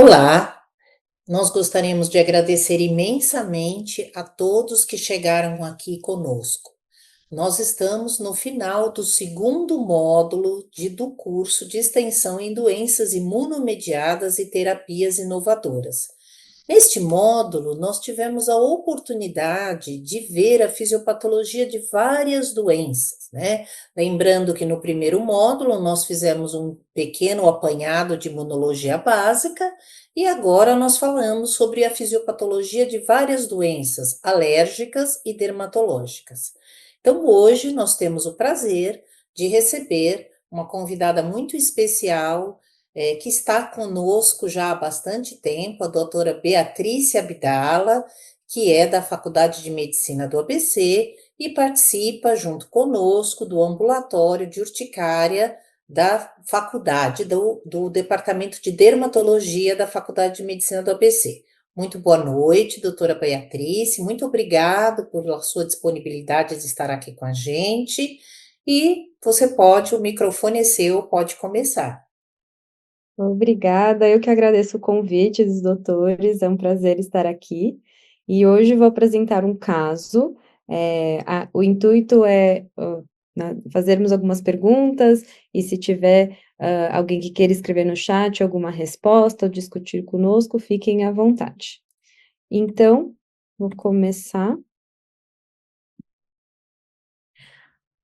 Olá, nós gostaríamos de agradecer imensamente a todos que chegaram aqui conosco. Nós estamos no final do segundo módulo do curso de extensão em doenças imunomediadas e terapias inovadoras. Neste módulo, nós tivemos a oportunidade de ver a fisiopatologia de várias doenças, né? Lembrando que no primeiro módulo nós fizemos um pequeno apanhado de imunologia básica e agora nós falamos sobre a fisiopatologia de várias doenças alérgicas e dermatológicas. Então, hoje nós temos o prazer de receber uma convidada muito especial, que está conosco já há bastante tempo, a doutora Beatriz Abdala, que é da Faculdade de Medicina do ABC e participa junto conosco do ambulatório de urticária da faculdade, do Departamento de Dermatologia da Faculdade de Medicina do ABC. Muito boa noite, doutora Beatriz, muito obrigado pela sua disponibilidade de estar aqui com a gente, e o microfone é seu, pode começar. Obrigada, eu que agradeço o convite dos doutores, é um prazer estar aqui. E hoje vou apresentar um caso. O intuito é fazermos algumas perguntas, e se tiver alguém que queira escrever no chat alguma resposta ou discutir conosco, fiquem à vontade. Então, vou começar.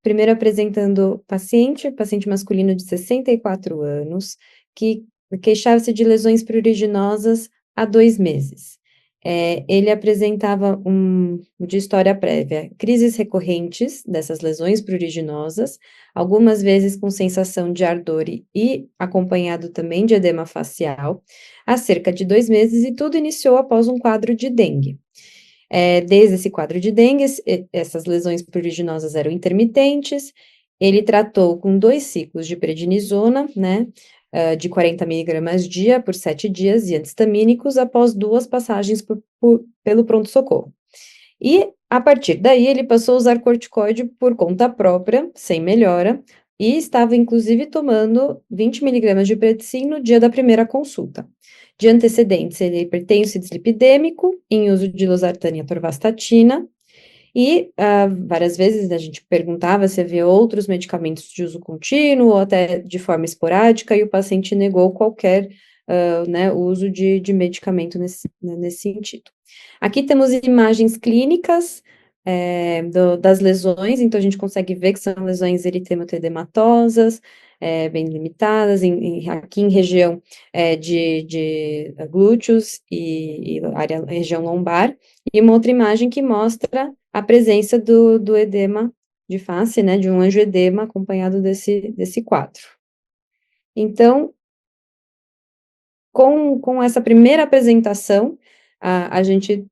Primeiro apresentando o paciente masculino de 64 anos, que queixava-se de lesões pruriginosas há 2 meses. Ele apresentava de história prévia, crises recorrentes dessas lesões pruriginosas, algumas vezes com sensação de ardor e acompanhado também de edema facial, há cerca de 2 meses, e tudo iniciou após um quadro de dengue. Desde esse quadro de dengue, essas lesões pruriginosas eram intermitentes. Ele tratou com 2 ciclos de prednisona, né, de 40 miligramas dia por 7 dias, e antistamínicos após 2 passagens pelo pronto-socorro. E, a partir daí, ele passou a usar corticoide por conta própria, sem melhora, e estava, inclusive, tomando 20 miligramas de predsim no dia da primeira consulta. De antecedentes, ele é hipertenso e dislipidêmico, em uso de losartana e atorvastatina, e várias vezes a gente perguntava se havia outros medicamentos de uso contínuo ou até de forma esporádica, e o paciente negou qualquer uso de medicamento nesse sentido. Aqui temos imagens clínicas das lesões, então a gente consegue ver que são lesões eritemato-edematosas, bem limitadas, aqui em região de glúteos e região lombar, e uma outra imagem que mostra a presença do edema de face, né, de um angioedema acompanhado desse quadro. Então, com essa primeira apresentação, a gente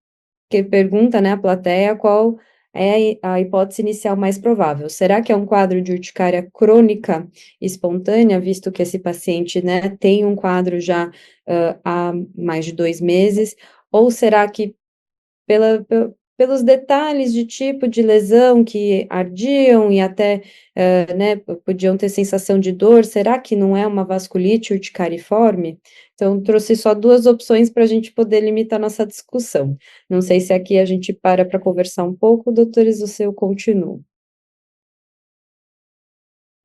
pergunta, né, à plateia, qual é a hipótese inicial mais provável. Será que é um quadro de urticária crônica espontânea, visto que esse paciente, né, tem um quadro já há mais de 2 meses, ou será que pelos detalhes de tipo de lesão que ardiam e até, né, podiam ter sensação de dor, será que não é uma vasculite urticariforme? Então, trouxe só 2 opções para a gente poder limitar nossa discussão. Não sei se aqui a gente para conversar um pouco, doutores, o seu continua.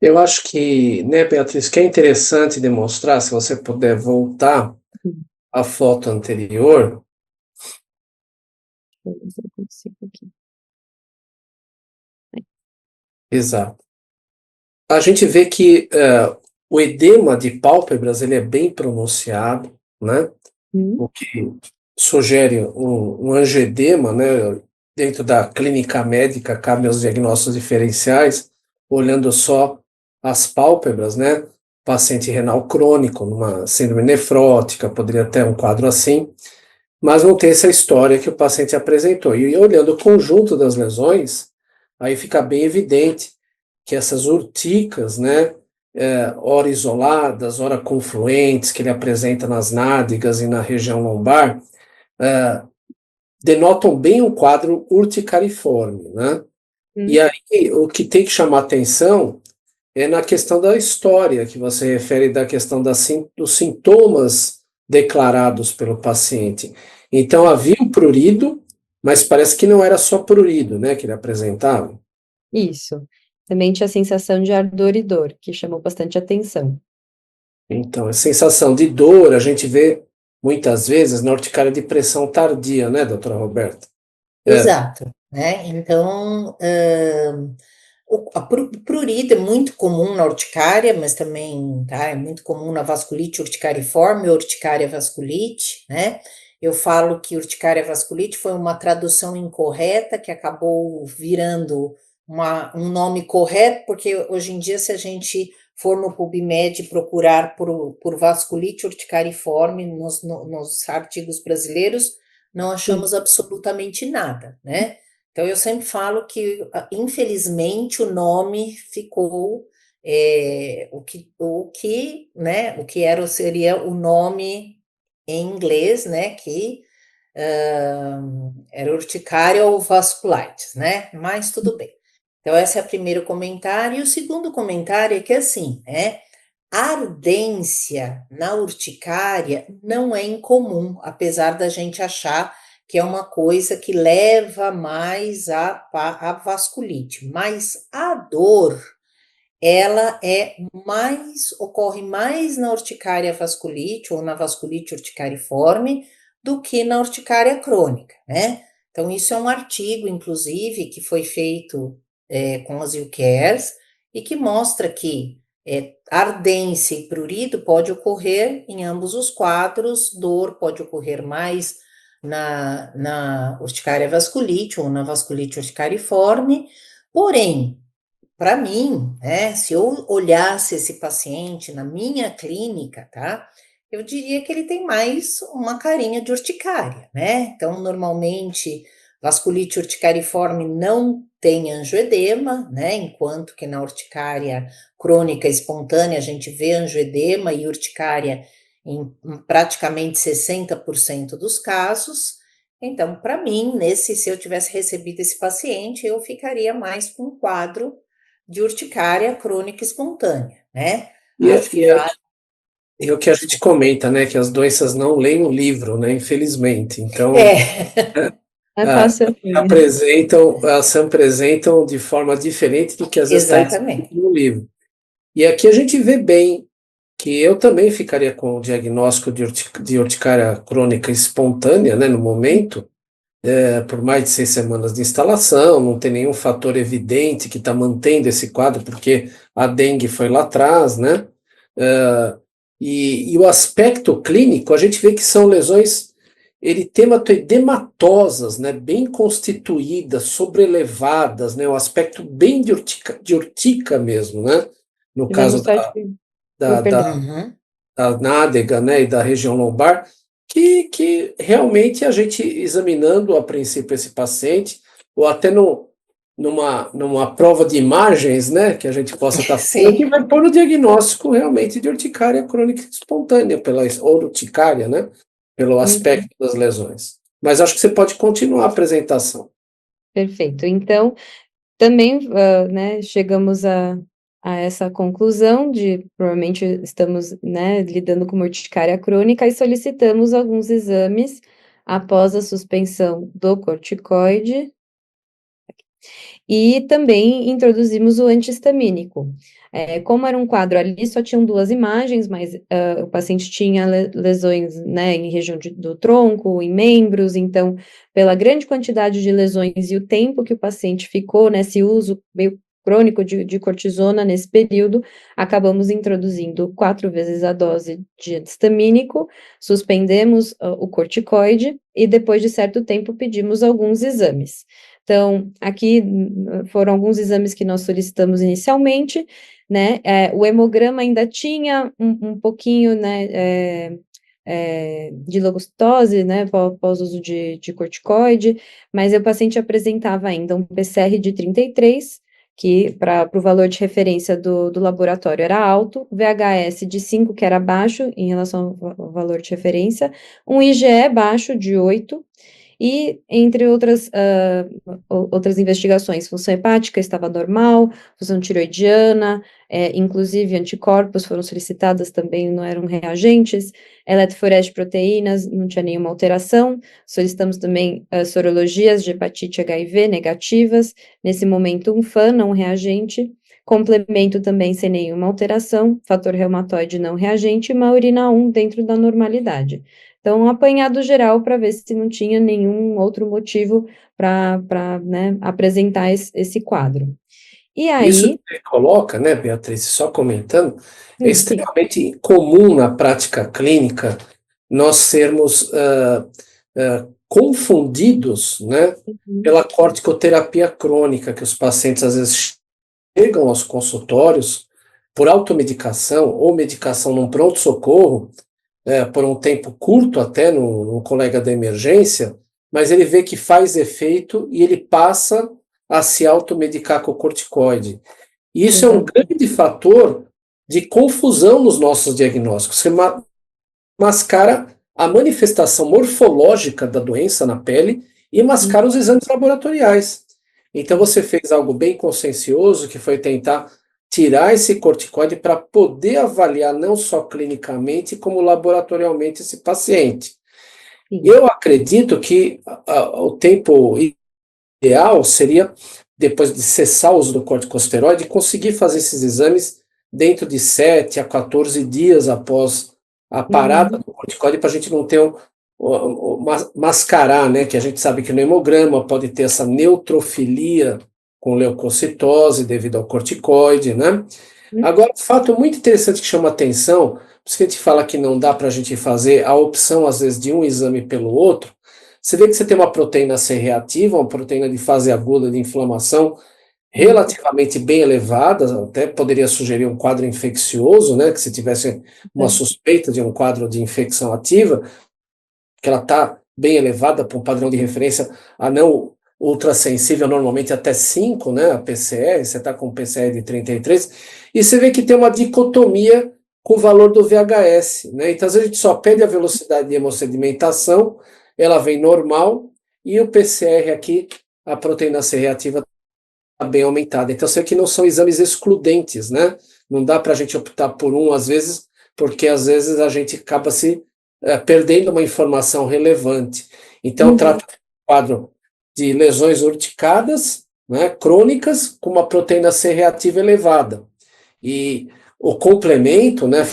Eu acho que, né, Beatriz, que é interessante demonstrar, se você puder voltar à foto anterior. Deixa eu ver se eu consigo aqui. Exato. A gente vê que o edema de pálpebras ele é bem pronunciado, né? O que sugere um angioedema, né? Dentro da clínica médica, cabe aos diagnósticos diferenciais, olhando só as pálpebras, né? Paciente renal crônico, numa síndrome nefrótica, poderia ter um quadro assim, mas não tem essa história que o paciente apresentou. E olhando o conjunto das lesões, aí fica bem evidente que essas urticas, né, ora isoladas, ora confluentes, que ele apresenta nas nádegas e na região lombar, denotam bem um quadro urticariforme, né? E aí, o que tem que chamar atenção é na questão da história, que você refere da questão dos sintomas declarados pelo paciente. Então, havia um prurido, mas parece que não era só prurido, né, que ele apresentava. Isso. Também tinha a sensação de ardor e dor, que chamou bastante atenção. Então, a sensação de dor, a gente vê muitas vezes na urticária de pressão tardia, né, doutora Roberta? Exato, né? Então, a prurito é muito comum na urticária, mas também é muito comum na vasculite urticariforme, urticária vasculite, né? Eu falo que urticária vasculite foi uma tradução incorreta que acabou virando um nome correto, porque hoje em dia, se a gente for no PubMed procurar por vasculite urticariforme nos artigos brasileiros, não achamos absolutamente nada, né? Então, eu sempre falo que, infelizmente, o nome ficou o que seria o nome em inglês, né? Que era urticária ou vasculitis, né? Mas tudo bem. Então, esse é o primeiro comentário. E o segundo comentário é que, assim, né? A ardência na urticária não é incomum, apesar da gente achar que é uma coisa que leva mais à vasculite, mas a dor, ela ocorre mais na urticária vasculite ou na vasculite urticariforme do que na urticária crônica, né? Então, isso é um artigo, inclusive, que foi feito com as UCARES e que mostra que ardência e prurido pode ocorrer em ambos os quadros, dor pode ocorrer mais na urticária vasculite ou na vasculite urticariforme, porém, para mim, né, se eu olhasse esse paciente na minha clínica, tá? Eu diria que ele tem mais uma carinha de urticária, né? Então, normalmente, vasculite urticariforme não tem angioedema, né? Enquanto que na urticária crônica espontânea a gente vê angioedema e urticária em praticamente 60% dos casos. Então, para mim, se eu tivesse recebido esse paciente, eu ficaria mais com um quadro de urticária crônica espontânea, né? Acho que já... E o que a gente comenta, né, que as doenças não leem o livro, né, infelizmente. Então, É fácil assim. elas se apresentam de forma diferente do que às vezes está escrito Exatamente. no livro. E aqui a gente vê bem que eu também ficaria com o diagnóstico de urticária crônica espontânea, né, no momento, por mais de 6 semanas de instalação, não tem nenhum fator evidente que está mantendo esse quadro, porque a dengue foi lá atrás, né? E o aspecto clínico, a gente vê que são lesões eritemato-edematosas, né, bem constituídas, sobrelevadas, né, o aspecto bem de urtica mesmo, né, no Tivemos caso sorte. da, Perdão. Uhum. da nádega, né, e da região lombar, que realmente a gente examinando a princípio esse paciente, ou até numa prova de imagens, né, que a gente possa estar fazendo, que Sim, vai pôr o diagnóstico realmente de urticária crônica espontânea, ou urticária, né, pelo aspecto das lesões. Mas acho que você pode continuar a apresentação. Perfeito. Então, também, né, chegamos a essa conclusão de provavelmente estamos, né, lidando com uma urticária crônica e solicitamos alguns exames após a suspensão do corticoide e também introduzimos o anti-histamínico. Como era um quadro ali, só tinham 2 imagens, mas o paciente tinha lesões, né, em região do tronco, em membros, então, pela grande quantidade de lesões e o tempo que o paciente ficou nesse uso meio crônico de cortisona nesse período, acabamos introduzindo 4 vezes a dose de anti-histamínico, suspendemos o corticoide e depois de certo tempo pedimos alguns exames. Então, aqui foram alguns exames que nós solicitamos inicialmente, né? O hemograma ainda tinha um pouquinho, né? De logocitose, né? Pós uso de corticoide, mas o paciente apresentava ainda um PCR de 33, que para o valor de referência do laboratório era alto, VHS de 5, que era baixo em relação ao valor de referência, um IgE baixo de 8, e entre outras investigações, função hepática estava normal, função tiroidiana, inclusive anticorpos foram solicitadas também, não eram reagentes, eletroforese de proteínas, não tinha nenhuma alteração, solicitamos também sorologias de hepatite HIV negativas, nesse momento um FAN, não reagente, complemento também sem nenhuma alteração, fator reumatoide não reagente, e uma urina 1 dentro da normalidade. Então, um apanhado geral para ver se não tinha nenhum outro motivo para né, apresentar esse quadro. E Isso aí... que você coloca, né, Beatriz, só comentando, é Sim. extremamente comum na prática clínica nós sermos confundidos, né, pela corticoterapia crônica, que os pacientes às vezes chegam aos consultórios por automedicação ou medicação num pronto-socorro, por um tempo curto até no colega da emergência, mas ele vê que faz efeito e ele passa a se automedicar com o corticoide. E isso é um grande fator de confusão nos nossos diagnósticos. Você mascara a manifestação morfológica da doença na pele e mascara os exames laboratoriais. Então você fez algo bem consciencioso, que foi tentar tirar esse corticoide para poder avaliar não só clinicamente, como laboratorialmente esse paciente. Sim. Eu acredito que o tempo ideal seria, depois de cessar o uso do corticosteroide, conseguir fazer esses exames dentro de 7 a 14 dias após a parada do corticoide, para a gente não ter mascarar, né? Que a gente sabe que no hemograma pode ter essa neutrofilia com leucocitose devido ao corticoide, né? Agora, um fato muito interessante que chama atenção, por isso que a gente fala que não dá para a gente fazer a opção, às vezes, de um exame pelo outro. Você vê que você tem uma proteína C reativa, uma proteína de fase aguda de inflamação relativamente bem elevada, até poderia sugerir um quadro infeccioso, né? Que se tivesse uma suspeita de um quadro de infecção ativa, que ela está bem elevada para um padrão de referência a não ultrassensível, normalmente até 5, né, a PCR, você está com PCR de 33, e você vê que tem uma dicotomia com o valor do VHS, né, então às vezes a gente só pede a velocidade de hemossedimentação, ela vem normal, e o PCR aqui, a proteína C reativa está bem aumentada, então você vê que não são exames excludentes, né, não dá para a gente optar por um, às vezes, porque às vezes a gente acaba se perdendo uma informação relevante. Então, trata-se de um quadro de lesões urticadas, né, crônicas, com uma proteína C reativa elevada. E o complemento, né,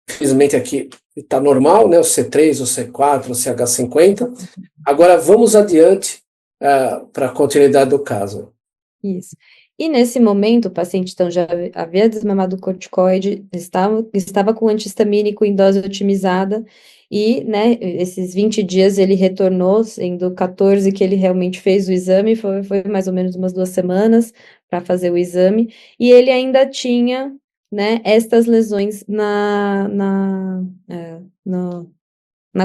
infelizmente aqui está normal, né, o C3, o C4, o CH50. Agora, vamos adiante para a continuidade do caso. Isso. E nesse momento, o paciente então já havia desmamado o corticoide, estava com anti-histamínico em dose otimizada, e, né, esses 20 dias ele retornou, sendo 14 que ele realmente fez o exame, foi mais ou menos umas 2 semanas para fazer o exame, e ele ainda tinha, né, estas lesões na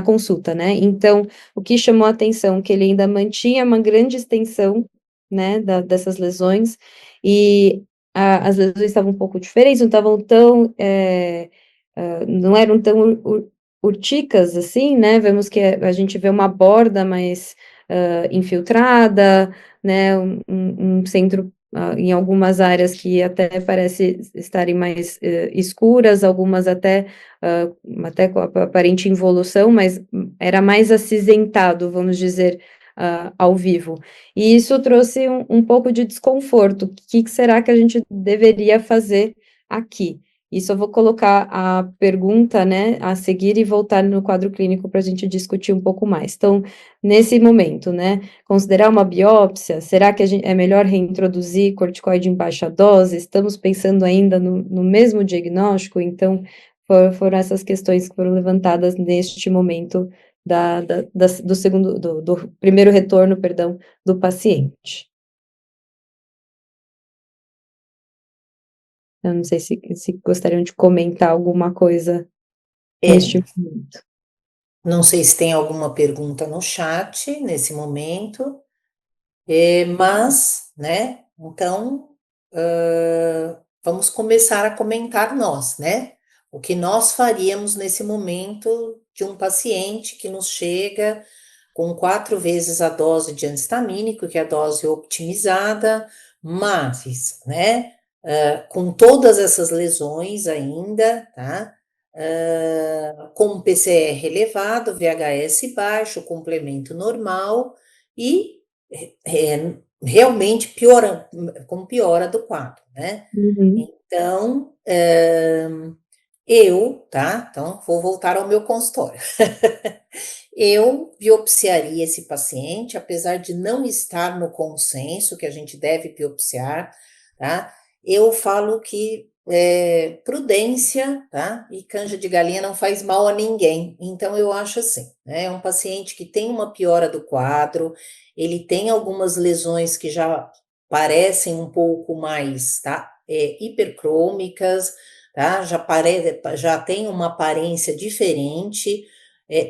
consulta, né? Então, o que chamou a atenção, que ele ainda mantinha uma grande extensão, né, dessas lesões, e as lesões estavam um pouco diferentes, não estavam tão, não eram tão urticas, assim, né, vemos que a gente vê uma borda mais infiltrada, né, um centro em algumas áreas que até parece estarem mais escuras, algumas até com aparente involução, mas era mais acinzentado, vamos dizer, ao vivo. E isso trouxe um pouco de desconforto. O que será que a gente deveria fazer aqui? Isso eu vou colocar a pergunta, né, a seguir e voltar no quadro clínico para a gente discutir um pouco mais. Então, nesse momento, né, considerar uma biópsia, será que é melhor reintroduzir corticoide em baixa dose? Estamos pensando ainda no mesmo diagnóstico? Então, foram essas questões que foram levantadas neste momento do primeiro retorno, perdão, do paciente. Eu não sei se gostariam de comentar alguma coisa neste momento. Não sei se tem alguma pergunta no chat nesse momento, mas, né, então, vamos começar a comentar nós, né? O que nós faríamos nesse momento de um paciente que nos chega com 4 vezes a dose de antistamínico, que é a dose optimizada, mas, né, com todas essas lesões ainda, tá? Com PCR elevado, VHS baixo, complemento normal e realmente piora, com piora do quadro, né? Uhum. Então, tá? Então, vou voltar ao meu consultório. Eu biopsiaria esse paciente, apesar de não estar no consenso que a gente deve biopsiar, tá? Eu falo que prudência, tá? E canja de galinha não faz mal a ninguém. Então, eu acho assim, né? É um paciente que tem uma piora do quadro, ele tem algumas lesões que já parecem um pouco mais, tá? Hipercrômicas, tá? Já tem uma aparência diferente,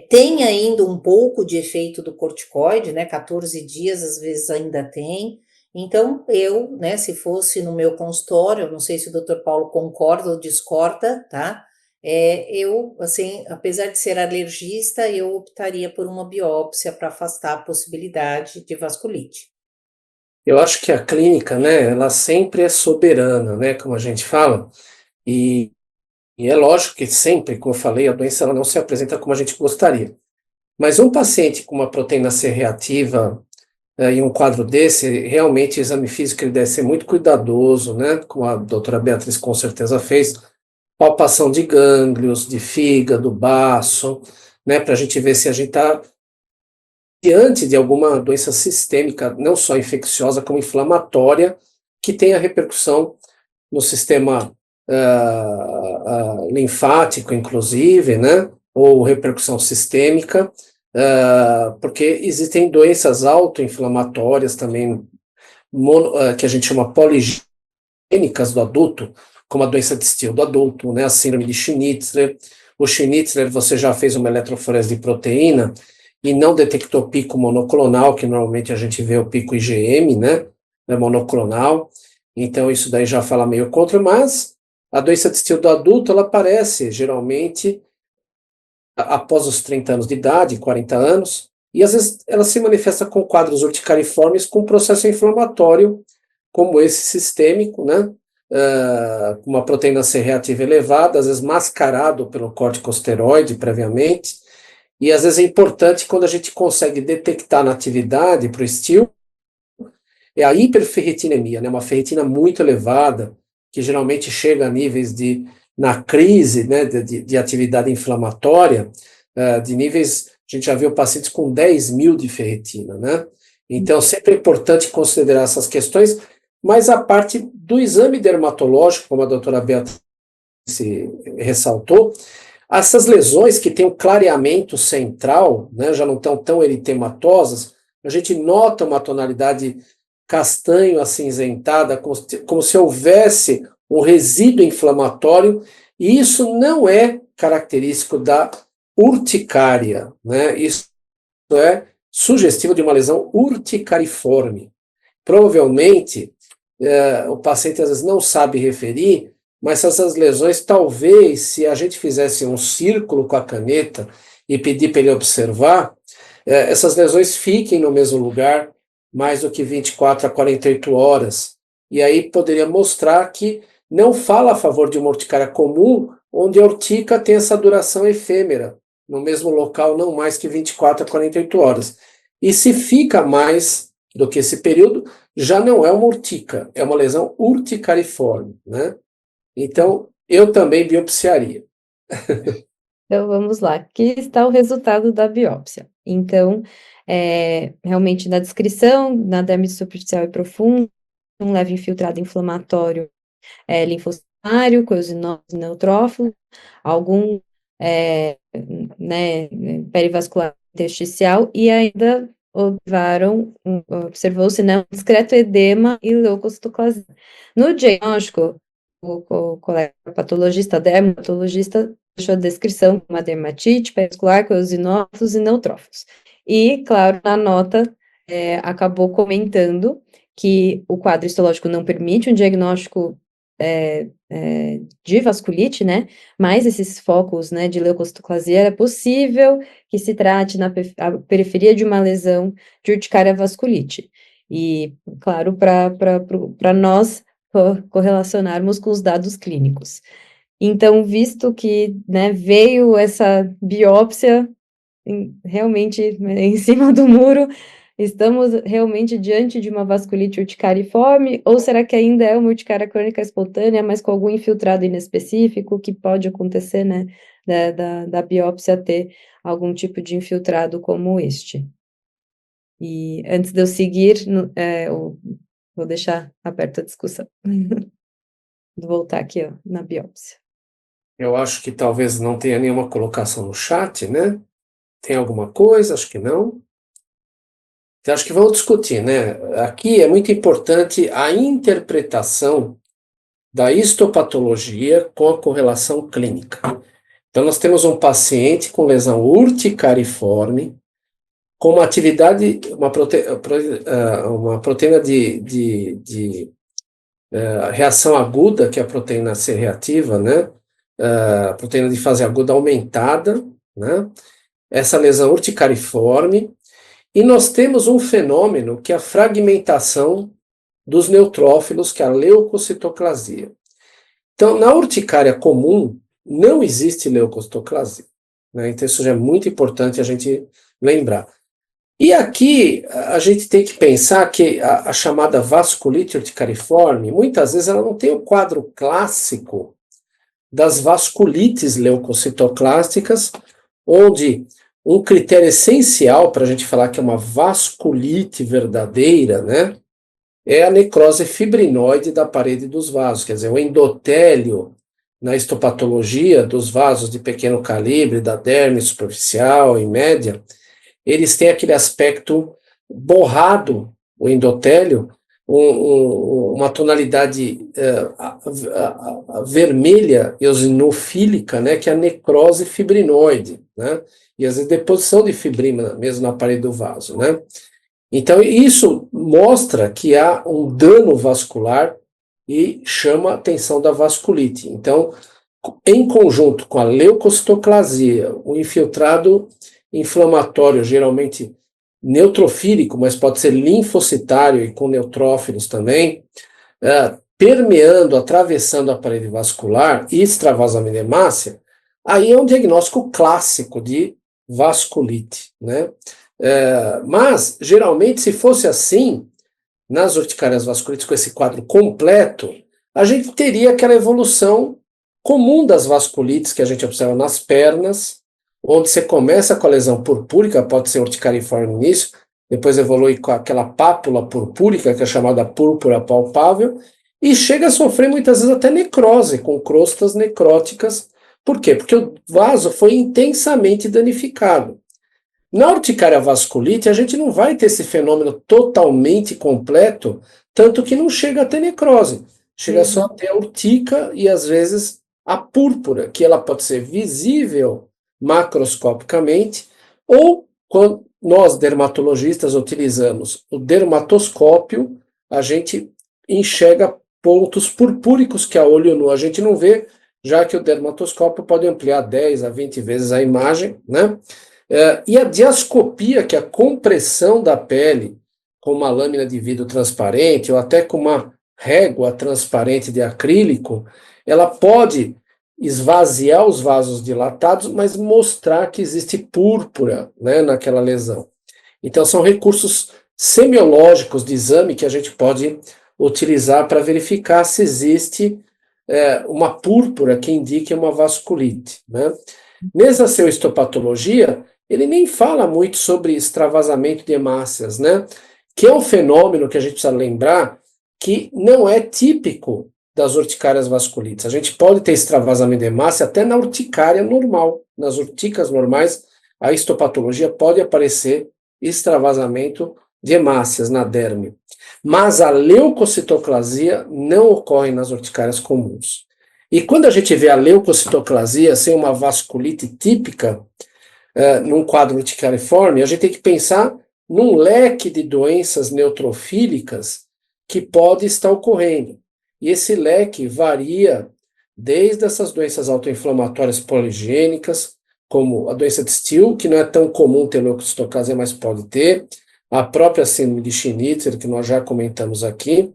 tem ainda um pouco de efeito do corticoide, né? 14 dias às vezes ainda tem. Então, eu, né, se fosse no meu consultório, não sei se o doutor Paulo concorda ou discorda, tá? Eu, assim, apesar de ser alergista, eu optaria por uma biópsia para afastar a possibilidade de vasculite. Eu acho que a clínica, né, ela sempre é soberana, né, como a gente fala, e, e é lógico que sempre, como eu falei, a doença ela não se apresenta como a gente gostaria. Mas um paciente com uma proteína C reativa em um quadro desse, realmente o exame físico ele deve ser muito cuidadoso, né, como a doutora Beatriz com certeza fez, palpação de gânglios, de fígado, baço, né, para a gente ver se a gente está diante de alguma doença sistêmica, não só infecciosa, como inflamatória, que tenha repercussão no sistema linfático, inclusive, né? Ou repercussão sistêmica, porque existem doenças autoinflamatórias também, que a gente chama poligênicas do adulto, como a doença de Steele do adulto, né? A síndrome de Schnitzler. O Schnitzler, você já fez uma eletroforese de proteína, e não detectou pico monoclonal, que normalmente a gente vê o pico IgM, né, monoclonal, então isso daí já fala meio contra, mas a doença de Steele do adulto, ela aparece geralmente após os 30 anos de idade, 40 anos, e às vezes ela se manifesta com quadros urticariformes com processo inflamatório, como esse sistêmico, né, com uma proteína C reativa elevada, às vezes mascarado pelo corticosteroide previamente. E às vezes é importante quando a gente consegue detectar na atividade para o estilo, é a hiperferritinemia, né, uma ferritina muito elevada, que geralmente chega a níveis de, na crise, né, de atividade inflamatória, de níveis, a gente já viu pacientes com 10 mil de ferritina, né? Então, sempre é importante considerar essas questões, mas a parte do exame dermatológico, como a doutora Beatriz ressaltou, essas lesões que têm um clareamento central, né, já não estão tão eritematosas, a gente nota uma tonalidade castanho acinzentada, como se houvesse um resíduo inflamatório, e isso não é característico da urticária, né? Isso é sugestivo de uma lesão urticariforme. Provavelmente, o paciente às vezes não sabe referir, mas essas lesões, talvez, se a gente fizesse um círculo com a caneta e pedir para ele observar, essas lesões fiquem no mesmo lugar mais do que 24 a 48 horas. E aí poderia mostrar que não fala a favor de uma urticária comum, onde a urtica tem essa duração efêmera, no mesmo local, não mais que 24 a 48 horas. E se fica mais do que esse período, já não é uma urtica, é uma lesão urticariforme, né? Então, eu também biopsiaria. Então, vamos lá. Aqui está o resultado da biópsia. Então, realmente na descrição, na dermite superficial e profunda, um leve infiltrado inflamatório linfocitário, coeosinose neutrófilo, algum né, perivascular intersticial, e ainda observou-se, né, um discreto edema e leucocitoclasia. No diagnóstico, o colega patologista, dermatologista, deixou a descrição de uma dermatite perivascular, coeosinófilos e neutrófilos. E, claro, na nota, acabou comentando que o quadro histológico não permite um diagnóstico de vasculite, né? Mais esses focos, né, de leucocitoclasia, era possível que se trate na periferia de uma lesão de urticária vasculite. E, claro, para nós correlacionarmos com os dados clínicos. Então, visto que, né, veio essa biópsia realmente em cima do muro, estamos realmente diante de uma vasculite urticariforme, ou será que ainda é uma urticária crônica espontânea, mas com algum infiltrado inespecífico, que pode acontecer, né, da biópsia ter algum tipo de infiltrado como este? E antes de eu seguir, vou deixar aberta a discussão. Vou voltar aqui, ó, na biópsia. Eu acho que talvez não tenha nenhuma colocação no chat, né? Tem alguma coisa? Acho que não. Então, acho que vamos discutir, né? Aqui é muito importante a interpretação da histopatologia com a correlação clínica. Então, nós temos um paciente com lesão urticariforme, com uma atividade, uma proteína de reação aguda, que é a proteína C reativa, né? Proteína de fase aguda aumentada, né? Essa lesão urticariforme, e nós temos um fenômeno que é a fragmentação dos neutrófilos, que é a leucocitoclasia. Então, na urticária comum, não existe leucocitoclasia, né? Então, isso já é muito importante a gente lembrar. E aqui, a gente tem que pensar que a chamada vasculite urticariforme, muitas vezes ela não tem o quadro clássico das vasculites leucocitoclásticas, onde um critério essencial para a gente falar que é uma vasculite verdadeira, né, é a necrose fibrinoide da parede dos vasos, quer dizer, o endotélio na histopatologia dos vasos de pequeno calibre, da derme superficial e média, eles têm aquele aspecto borrado, o endotélio, uma tonalidade vermelha eosinofílica, né, que é a necrose fibrinoide, né, e às vezes deposição de fibrina mesmo na parede do vaso, né. Então isso mostra que há um dano vascular e chama a atenção da vasculite. Então, em conjunto com a leucocitoclasia, o infiltrado inflamatório, geralmente neutrofílico, mas pode ser linfocitário e com neutrófilos também, permeando, atravessando a parede vascular e extravasamento de hemácia, aí é um diagnóstico clássico de vasculite, né? Mas, geralmente, se fosse assim, nas urticárias vasculites com esse quadro completo, a gente teria aquela evolução comum das vasculites que a gente observa nas pernas, onde você começa com a lesão purpúrica, pode ser urticariforme no início, depois evolui com aquela pápula purpúrica, que é chamada púrpura palpável, e chega a sofrer muitas vezes até necrose, com crostas necróticas. Por quê? Porque o vaso foi intensamente danificado. Na urticária vasculite, a gente não vai ter esse fenômeno totalmente completo, tanto que não chega a ter necrose. Chega só a ter a urtica e, às vezes, a púrpura, que ela pode ser visível macroscopicamente, ou quando nós, dermatologistas, utilizamos o dermatoscópio, a gente enxerga pontos purpúricos que a olho nu a gente não vê, já que o dermatoscópio pode ampliar 10 a 20 vezes a imagem, né? E a diascopia, que é a compressão da pele com uma lâmina de vidro transparente ou até com uma régua transparente de acrílico, ela pode esvaziar os vasos dilatados, mas mostrar que existe púrpura, né, naquela lesão. Então, são recursos semiológicos de exame que a gente pode utilizar para verificar se existe uma púrpura que indique uma vasculite, né? Nessa seu histopatologia, ele nem fala muito sobre extravasamento de hemácias, né? Que é um fenômeno que a gente precisa lembrar que não é típico das urticárias vasculites. A gente pode ter extravasamento de hemácia até na urticária normal. Nas urticas normais, a histopatologia pode aparecer extravasamento de hemácias na derme. Mas a leucocitoclasia não ocorre nas urticárias comuns. E quando a gente vê a leucocitoclasia sem uma vasculite típica, num quadro urticariforme, a gente tem que pensar num leque de doenças neutrofílicas que pode estar ocorrendo. e esse leque varia desde essas doenças autoinflamatórias poligênicas, como a doença de Still, que não é tão comum ter leucocitocasia, mas pode ter, a própria síndrome de Schnitzer, que nós já comentamos aqui.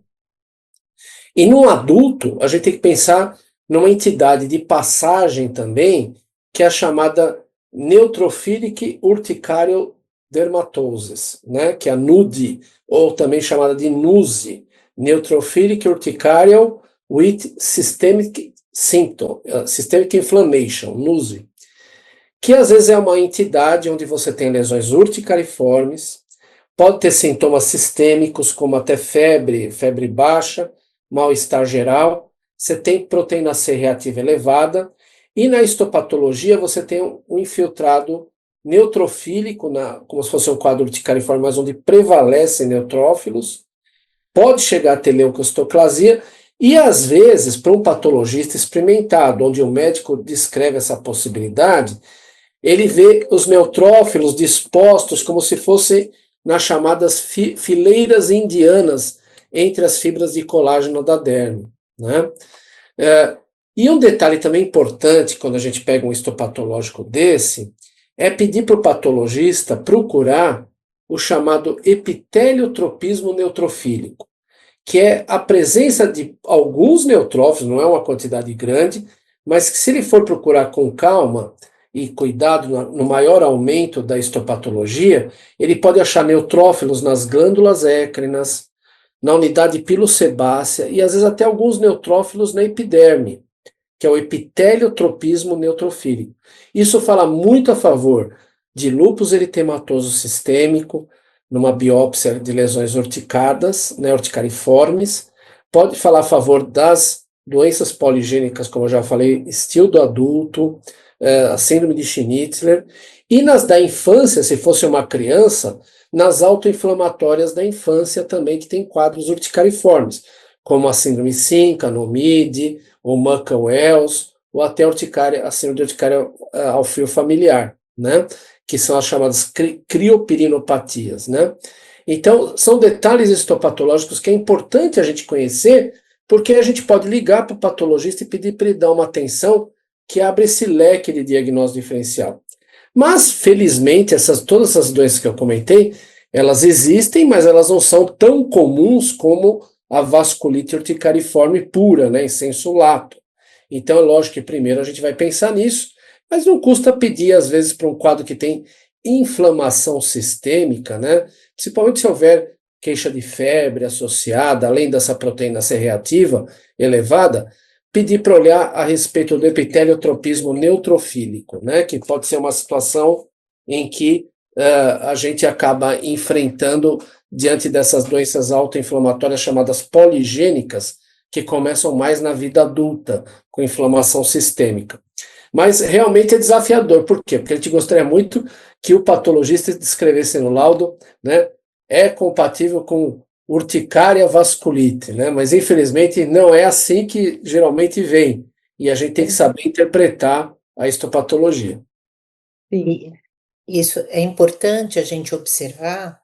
E no adulto, a gente tem que pensar numa entidade de passagem também, que é a chamada Neutrophilic Urticarial Dermatosis, né, que é a NUDI, ou também chamada de NUSI, Neutrophilic Urticarial with Systemic Symptom, Systemic Inflammation, NUSI, que às vezes é uma entidade onde você tem lesões urticariformes, pode ter sintomas sistêmicos, como até febre, febre baixa, mal-estar geral, você tem proteína C reativa elevada, e na histopatologia você tem um infiltrado neutrofílico, como se fosse um quadro urticariforme, mas onde prevalecem neutrófilos, pode chegar a ter leucocitoclasia, e às vezes, para um patologista experimentado, onde o médico descreve essa possibilidade, ele vê os neutrófilos dispostos como se fossem nas chamadas fileiras indianas entre as fibras de colágeno da derme, né? E um detalhe também importante quando a gente pega um histopatológico desse é pedir para o patologista procurar o chamado epiteliotropismo neutrofílico, que é a presença de alguns neutrófilos, não é uma quantidade grande, mas que se ele for procurar com calma e cuidado no maior aumento da histopatologia, ele pode achar neutrófilos nas glândulas écrinas, na unidade pilosebácea e às vezes até alguns neutrófilos na epiderme, que é o epiteliotropismo neutrofílico. Isso fala muito a favor de lúpus eritematoso sistêmico, numa biópsia de lesões urticadas, né, urticariformes, pode falar a favor das doenças poligênicas, como eu já falei, Still do adulto, a síndrome de Schnitzler, e nas da infância, se fosse uma criança, nas autoinflamatórias da infância também, que tem quadros urticariformes, como a síndrome SINCA, NOMID, ou Muckle-Wells, ou até a síndrome de urticária ao fio familiar, né? Que são as chamadas criopirinopatias, né? Então, são detalhes histopatológicos que é importante a gente conhecer, porque a gente pode ligar para o patologista e pedir para ele dar uma atenção que abre esse leque de diagnóstico diferencial. Mas, felizmente, todas essas doenças que eu comentei, elas existem, mas elas não são tão comuns como a vasculite urticariforme pura, né, em sensu lato. Então, é lógico que primeiro a gente vai pensar nisso, mas não custa pedir, às vezes, para um quadro que tem inflamação sistêmica, né, principalmente se houver queixa de febre associada, além dessa proteína C reativa elevada, pedir para olhar a respeito do epiteliotropismo neutrofílico, né, que pode ser uma situação em que a gente acaba enfrentando diante dessas doenças autoinflamatórias chamadas poligênicas, que começam mais na vida adulta, com inflamação sistêmica. Mas realmente é desafiador. Por quê? Porque a gente gostaria muito que o patologista descrevesse no laudo, né, é compatível com urticária vasculite, né? Mas infelizmente não é assim que geralmente vem, e a gente tem que saber interpretar a histopatologia. Sim. Isso é importante a gente observar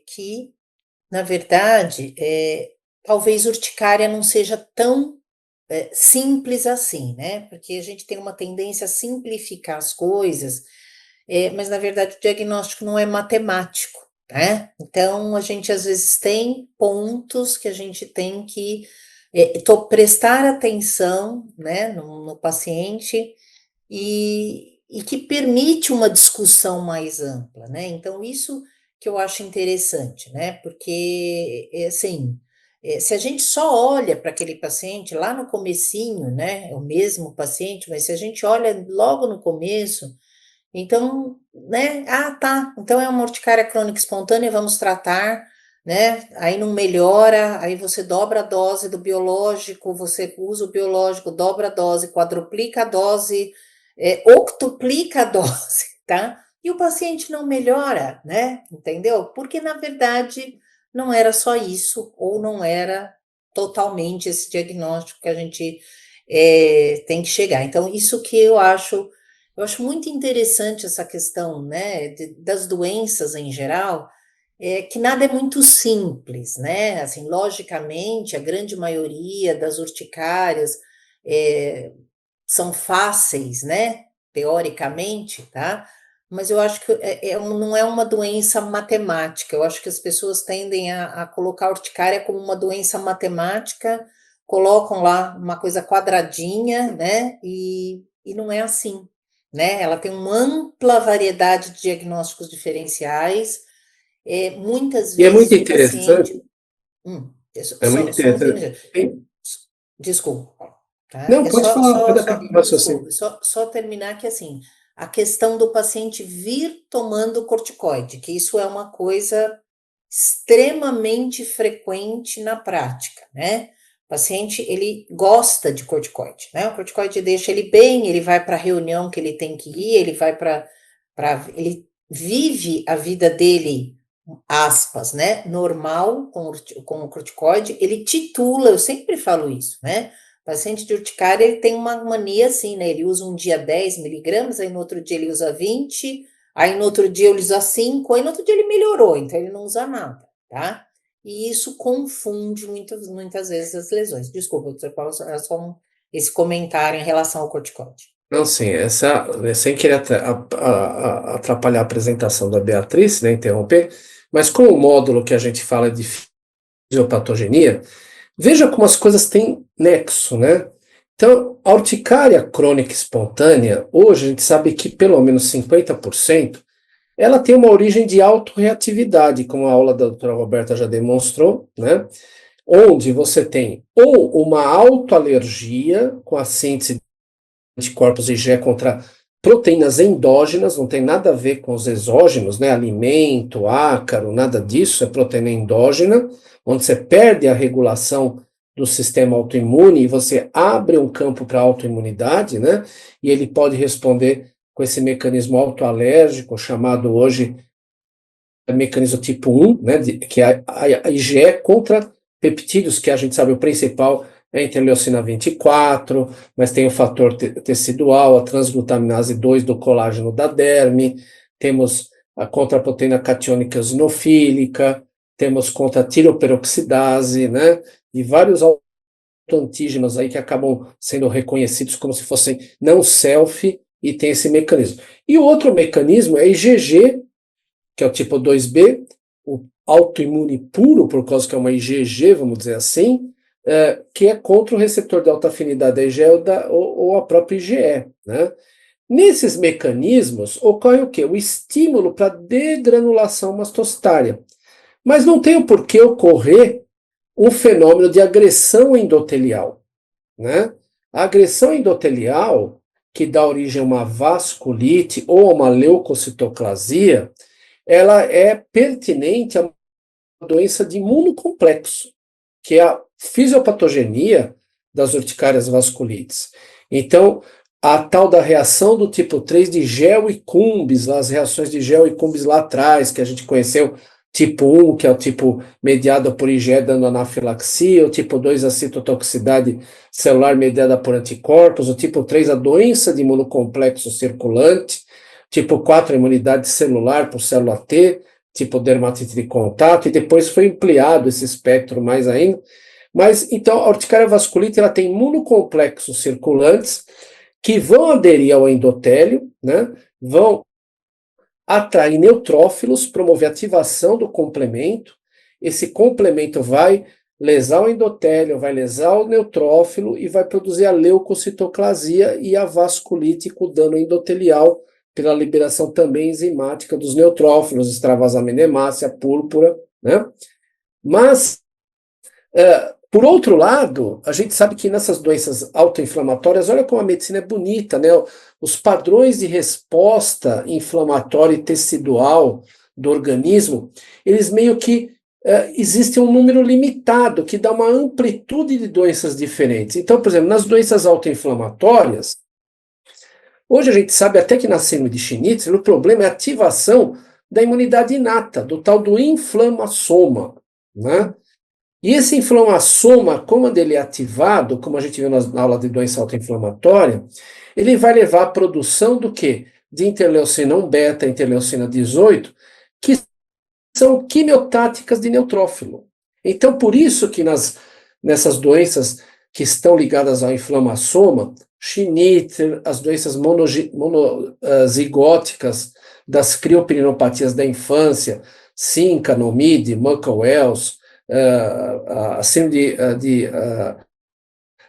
que, na verdade, talvez urticária não seja tão simples assim, né? Porque a gente tem uma tendência a simplificar as coisas, mas na verdade o diagnóstico não é matemático, né? Então a gente às vezes tem pontos que a gente tem que prestar atenção, né, no paciente e que permite uma discussão mais ampla, né? Então isso que eu acho interessante, né? Porque assim, se a gente só olha para aquele paciente lá no comecinho, né? É o mesmo paciente, mas se a gente olha logo no começo, então, né? Ah, tá. Então é uma urticária crônica espontânea, vamos tratar, né? Aí não melhora, aí você dobra a dose do biológico, você usa o biológico, dobra a dose, quadruplica a dose, octuplica a dose, tá? E o paciente não melhora, né? Entendeu? Porque na verdade não era só isso, ou não era totalmente esse diagnóstico que a gente tem que chegar. Então, isso que eu acho muito interessante essa questão, né, das doenças em geral, que nada é muito simples, né? Assim, logicamente, a grande maioria das urticárias são fáceis, né? Teoricamente, tá? Mas eu acho que não é uma doença matemática. Eu acho que as pessoas tendem a colocar a urticária como uma doença matemática, colocam lá uma coisa quadradinha, né? E não é assim, né? Ela tem uma ampla variedade de diagnósticos diferenciais. Muitas E é muito vezes o interessante, paciente. é muito Só um interessante. minuto. Desculpa, tá? Não, pode falar, pode acabar o raciocínio. Desculpa, só terminar que assim, a questão do paciente vir tomando corticoide, que isso é uma coisa extremamente frequente na prática, né? O paciente, ele gosta de corticoide, né? O corticoide deixa ele bem, ele vai para a reunião que ele tem que ir, ele vai ele vive a vida dele, aspas, né? Normal com o corticoide, ele titula, eu sempre falo isso, né? O paciente de urticária, ele tem uma mania assim, né? Ele usa um dia 10 miligramas, aí no outro dia ele usa 20, aí no outro dia ele usa 5, aí no outro dia ele melhorou, então ele não usa nada, tá? E isso confunde muitas vezes as lesões. Desculpa, doutor Paulo, era só esse comentário em relação ao corticoide. Não, sim, sem querer atrapalhar a apresentação da Beatriz, né, interromper, mas com o módulo que a gente fala de fisiopatogenia, veja como as coisas têm nexo, né? Então, a urticária crônica espontânea, hoje a gente sabe que pelo menos 50%, ela tem uma origem de autorreatividade, como a aula da doutora Roberta já demonstrou, né? Onde você tem ou uma autoalergia com a síntese anticorpos IgE contra proteínas endógenas, não tem nada a ver com os exógenos, né? Alimento, ácaro, nada disso, é proteína endógena, onde você perde a regulação do sistema autoimune e você abre um campo para autoimunidade, né? E ele pode responder com esse mecanismo autoalérgico, chamado hoje mecanismo tipo 1, né? Que é a IgE contra peptídeos, que a gente sabe o principal é a interleucina 24, mas tem o fator tecidual, a transglutaminase 2 do colágeno da derme, temos a contraproteína catiônica eosinofílica, temos contra a tiroperoxidase, né? E vários autoantígenos aí que acabam sendo reconhecidos como se fossem não self e tem esse mecanismo. E o outro mecanismo é IgG, que é o tipo 2B, o autoimune puro, por causa que é uma IgG, vamos dizer assim, que é contra o receptor de alta afinidade da IgE ou a própria IgE, né? Nesses mecanismos, ocorre o quê? O estímulo para degranulação mastocitária. Mas não tem o porquê ocorrer um fenômeno de agressão endotelial, né? A agressão endotelial, que dá origem a uma vasculite ou a uma leucocitoclasia, ela é pertinente a uma doença de imunocomplexo, que é a fisiopatogenia das urticárias vasculites. Então, a tal da reação do tipo 3 de gel e cumbis, as reações de gel e cumbis lá atrás, que a gente conheceu, tipo 1, que é o tipo mediado por IgE dando anafilaxia, o tipo 2, a citotoxicidade celular mediada por anticorpos, o tipo 3, a doença de imunocomplexo circulante, tipo 4, a imunidade celular por célula T, tipo dermatite de contato, e depois foi ampliado esse espectro mais ainda. Mas, então, a urticária vasculite, ela tem imunocomplexos circulantes que vão aderir ao endotélio, né, vão atrair neutrófilos, promover ativação do complemento, esse complemento vai lesar o endotélio, vai lesar o neutrófilo e vai produzir a leucocitoclasia e a vasculite com dano endotelial pela liberação também enzimática dos neutrófilos, extravasamento hemácia, púrpura, né? Mas, por outro lado, a gente sabe que nessas doenças autoinflamatórias, olha como a medicina é bonita, né? Os padrões de resposta inflamatória e tecidual do organismo, eles meio que existe um número limitado que dá uma amplitude de doenças diferentes. Então, por exemplo, nas doenças autoinflamatórias, hoje a gente sabe até que na síndrome de Schnitzel o problema é a ativação da imunidade inata, do tal do inflamassoma, né? E esse inflamassoma, quando ele é ativado, como a gente viu na aula de doença autoinflamatória, ele vai levar à produção do quê? De interleucina 1 beta, interleucina 18, que são quimiotáticas de neutrófilo. Então, por isso que nessas doenças que estão ligadas ao inflamassoma, Schnitter, as doenças monozigóticas das crioperinopatias da infância, Sinca, Mid, Muckle-Wells, a síndrome de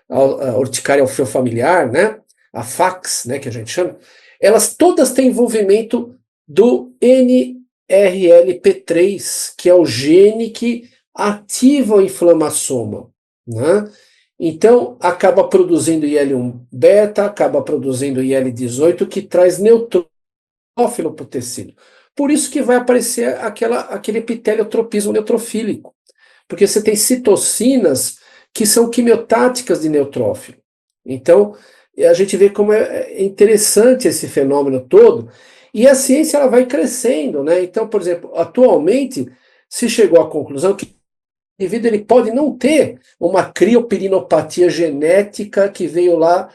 a urticária ao fio familiar, né? A FAX, né, que a gente chama, elas todas têm envolvimento do NRLP3, que é o gene que ativa o inflamassoma, né? Então, acaba produzindo IL-1 beta, acaba produzindo IL-18, que traz neutrófilo para o tecido. Por isso que vai aparecer aquele epiteliotropismo neutrofílico, porque você tem citocinas que são quimiotáticas de neutrófilo. Então, a gente vê como é interessante esse fenômeno todo, e a ciência ela vai crescendo, né? Então, por exemplo, atualmente se chegou à conclusão que o indivíduo ele pode não ter uma crioperinopatias genética que veio lá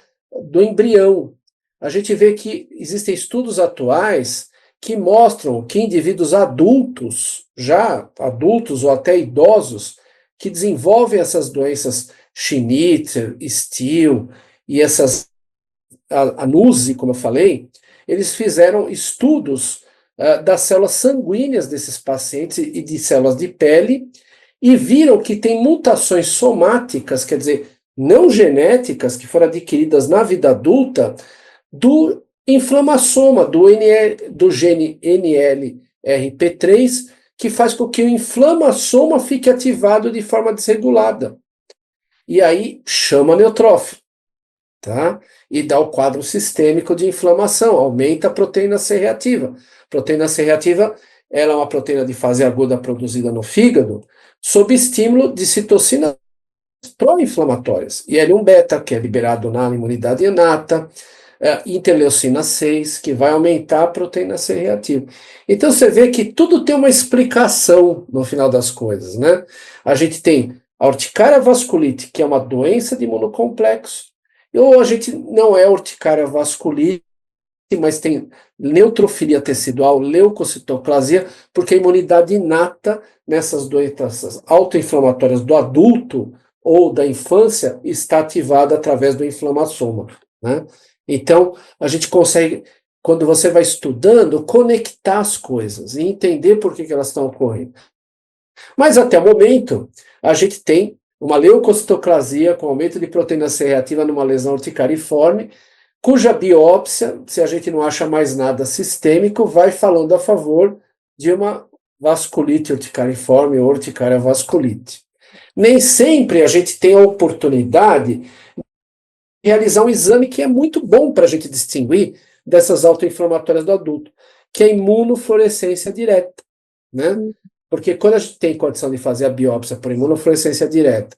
do embrião. A gente vê que existem estudos atuais que mostram que indivíduos adultos, já adultos ou até idosos, que desenvolvem essas doenças Schnitter, Still e a NUSI, como eu falei, eles fizeram estudos das células sanguíneas desses pacientes e de células de pele e viram que tem mutações somáticas, quer dizer, não genéticas, que foram adquiridas na vida adulta, do inflamassoma, do gene NLRP3, que faz com que o inflamassoma fique ativado de forma desregulada. E aí chama neutrófilo, tá? E dá o quadro sistêmico de inflamação, aumenta a proteína C reativa. Proteína C reativa, ela é uma proteína de fase aguda produzida no fígado, sob estímulo de citocinas pró-inflamatórias. IL-1 beta, que é liberado na imunidade inata, interleucina 6, que vai aumentar a proteína C reativa. Então você vê que tudo tem uma explicação no final das coisas, né? A gente tem a urticária vasculite, que é uma doença de imunocomplexo, ou a gente não é urticária vasculite, mas tem neutrofilia tecidual, leucocitoclasia, porque a imunidade inata nessas doenças autoinflamatórias do adulto ou da infância está ativada através do inflamassoma, né? Então, a gente consegue, quando você vai estudando, conectar as coisas e entender por que elas estão ocorrendo. Mas até o momento, a gente tem uma leucocitoclasia com aumento de proteína C reativa numa lesão urticariforme, cuja biópsia, se a gente não acha mais nada sistêmico, vai falando a favor de uma vasculite urticariforme ou urticária vasculite. Nem sempre a gente tem a oportunidade de realizar um exame que é muito bom para a gente distinguir dessas autoinflamatórias do adulto, que é a imunofluorescência direta, né? Porque quando a gente tem condição de fazer a biópsia por imunofluorescência direta,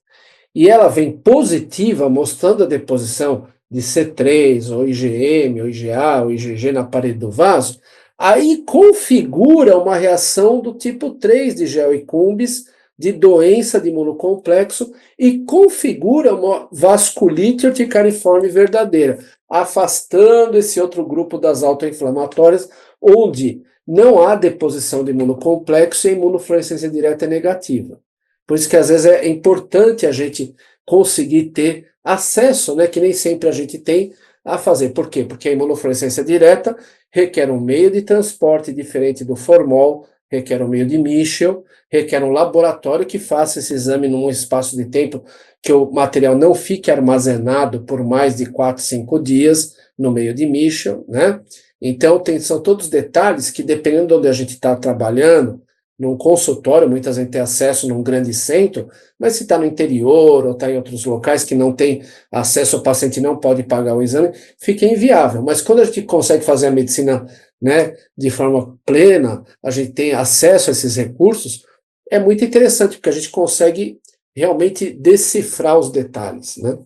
e ela vem positiva, mostrando a deposição de C3, ou IgM, ou IgA, ou IgG na parede do vaso, aí configura uma reação do tipo 3 de gel e cumbis, de doença de imunocomplexo, e configura uma vasculite urticariforme verdadeira, afastando esse outro grupo das autoinflamatórias, onde não há deposição de imunocomplexo e a imunofluorescência direta é negativa. Por isso que às vezes é importante a gente conseguir ter acesso, né, que nem sempre a gente tem, a fazer. Por quê? Porque a imunofluorescência direta requer um meio de transporte diferente do formol, requer um meio de Michel, requer um laboratório que faça esse exame num espaço de tempo que o material não fique armazenado por mais de 4, 5 dias no meio de Michel, né? Então, são todos detalhes que, dependendo de onde a gente está trabalhando, num consultório, muitas vezes tem acesso num grande centro, mas se está no interior ou está em outros locais que não tem acesso, o paciente não pode pagar o exame, fica inviável. Mas quando a gente consegue fazer a medicina, né, de forma plena, a gente tem acesso a esses recursos, é muito interessante, porque a gente consegue realmente decifrar os detalhes, né?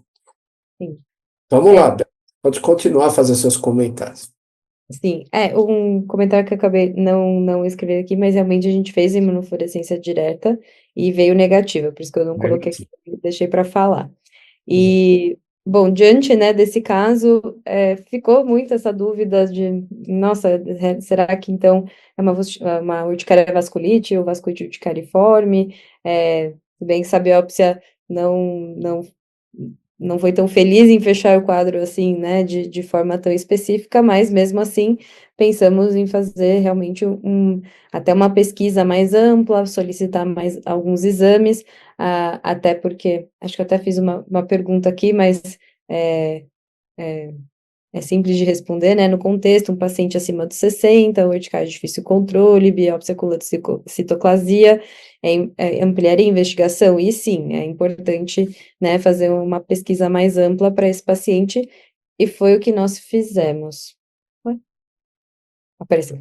Sim. Vamos lá, Bel, pode continuar a fazer seus comentários. Sim, um comentário que eu acabei não escrever aqui, mas realmente a gente fez imunofluorescência direta e veio negativa, por isso que eu não coloquei aqui, deixei para falar. E Bom, diante, né, desse caso, ficou muito essa dúvida de, nossa, será que então é uma urticária vasculite ou vasculite urticariforme? Se bem que a biópsia não foi tão feliz em fechar o quadro assim, né, de forma tão específica, mas mesmo assim pensamos em fazer realmente até uma pesquisa mais ampla, solicitar mais alguns exames, até porque, acho que eu até fiz uma pergunta aqui, mas é, é simples de responder, né? No contexto, um paciente acima dos 60, urticária de difícil controle, biópsia com citoclasia, ampliaria a investigação? E sim, é importante, né, fazer uma pesquisa mais ampla para esse paciente, e foi o que nós fizemos. Ué? Apareceu.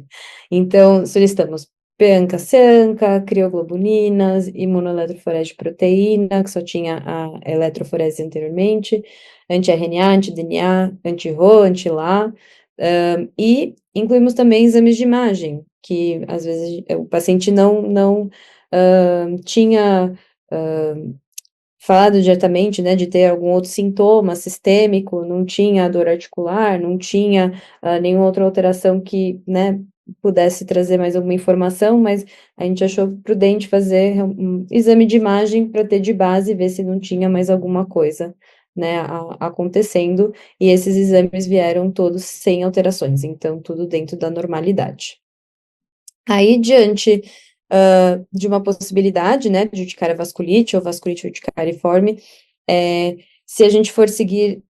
Então, solicitamos PANCA, CANCA, crioglobulinas, imunoeletroforese de proteína, que só tinha a eletroforese anteriormente, anti-RNA, anti-DNA, anti-RO, anti-LA, e incluímos também exames de imagem, que às vezes o paciente não tinha falado diretamente, né, de ter algum outro sintoma sistêmico, não tinha dor articular, não tinha nenhuma outra alteração que, né, pudesse trazer mais alguma informação, mas a gente achou prudente fazer um exame de imagem para ter de base, ver se não tinha mais alguma coisa, né, acontecendo, e esses exames vieram todos sem alterações, então tudo dentro da normalidade. Aí, diante de uma possibilidade, né, de urticária vasculite ou vasculite urticariforme, se a gente for seguir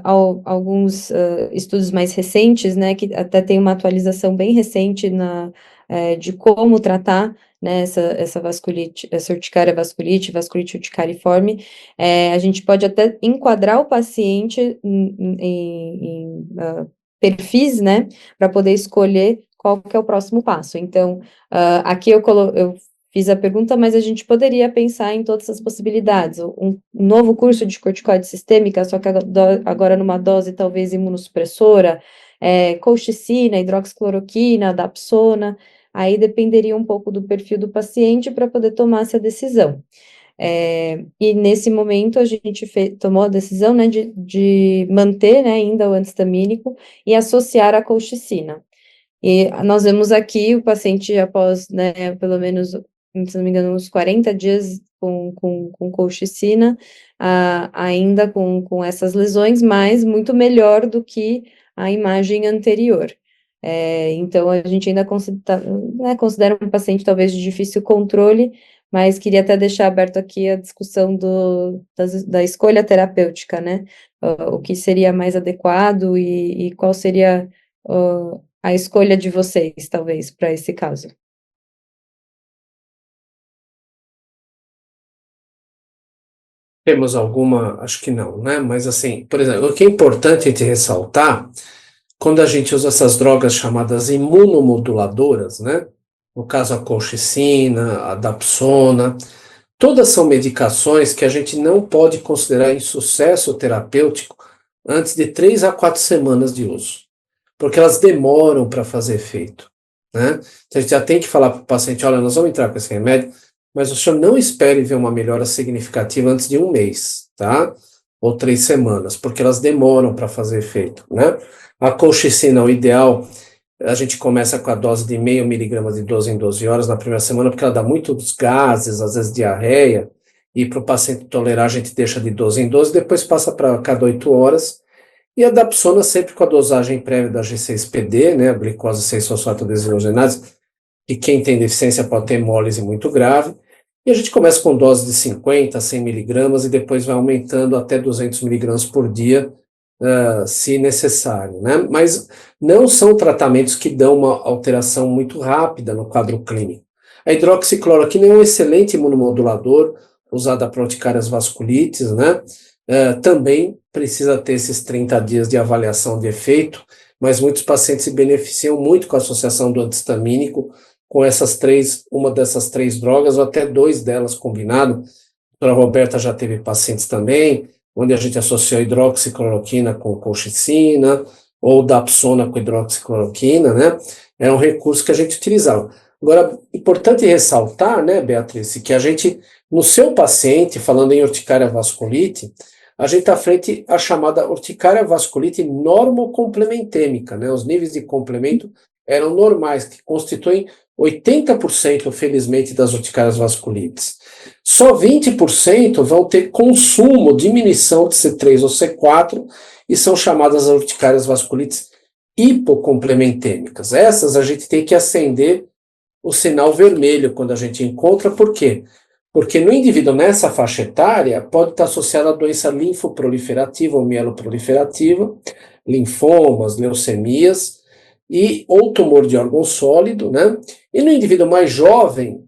alguns estudos mais recentes, né, que até tem uma atualização bem recente de como tratar, né, essa vasculite, essa urticária vasculite, vasculite urticariforme, a gente pode até enquadrar o paciente em perfis, né, para poder escolher qual que é o próximo passo. Então, aqui eu fiz a pergunta, mas a gente poderia pensar em todas as possibilidades. Um novo curso de corticoide sistêmica, só que agora numa dose talvez imunossupressora, colchicina, hidroxicloroquina, dapsona, aí dependeria um pouco do perfil do paciente para poder tomar essa decisão. E nesse momento a gente tomou a decisão, né, de manter, né, ainda o antistamínico e associar a colchicina. E nós vemos aqui o paciente após, né, pelo menos, se não me engano, uns 40 dias com colchicina, ainda com essas lesões, mas muito melhor do que a imagem anterior. Então, a gente ainda considera um paciente talvez de difícil controle, mas queria até deixar aberto aqui a discussão da escolha terapêutica, né? O que seria mais adequado e qual seria a escolha de vocês, talvez, para esse caso. Temos alguma? Acho que não, né? Mas assim, por exemplo, o que é importante de ressaltar, quando a gente usa essas drogas chamadas imunomoduladoras, né? No caso, a colchicina, a dapsona, todas são medicações que a gente não pode considerar insucesso terapêutico antes de 3 a 4 semanas de uso, porque elas demoram para fazer efeito, né? Então a gente já tem que falar para o paciente, olha, nós vamos entrar com esse remédio, mas o senhor não espere ver uma melhora significativa antes de 1 mês, tá? Ou 3 semanas, porque elas demoram para fazer efeito, né? A colchicina, o ideal, a gente começa com a dose de 0,5 miligrama de 12 em 12 horas na primeira semana, porque ela dá muitos gases, às vezes diarreia, e para o paciente tolerar a gente deixa de 12 em 12, depois passa para cada 8 horas, e a dapsona sempre com a dosagem prévia da G6PD, né, a glicose 6-fosfato deshidrogenase, que quem tem deficiência pode ter hemólise muito grave, e a gente começa com dose de 50 a 100 miligramas e depois vai aumentando até 200 miligramas por dia, se necessário, né? Mas não são tratamentos que dão uma alteração muito rápida no quadro clínico. A hidroxicloroquina é um excelente imunomodulador, usada para urticárias vasculites, né? Também precisa ter esses 30 dias de avaliação de efeito, mas muitos pacientes se beneficiam muito com a associação do antistamínico com uma dessas 3 drogas, ou até 2 delas combinado. A doutora Roberta já teve pacientes também, onde a gente associou hidroxicloroquina com colchicina, ou dapsona com hidroxicloroquina, né? É um recurso que a gente utilizava. Agora, importante ressaltar, né, Beatriz, que a gente, no seu paciente, falando em urticária vasculite, a gente está frente à chamada urticária vasculite normocomplementêmica, né? Os níveis de complemento eram normais, que constituem 80%, felizmente, das urticárias vasculites. Só 20% vão ter consumo, diminuição de C3 ou C4, e são chamadas urticárias vasculites hipocomplementêmicas. Essas a gente tem que acender o sinal vermelho quando a gente encontra, por quê? Porque no indivíduo nessa faixa etária pode estar associada a doença linfoproliferativa ou mieloproliferativa, linfomas, leucemias, ou tumor de órgão sólido, né? E no indivíduo mais jovem,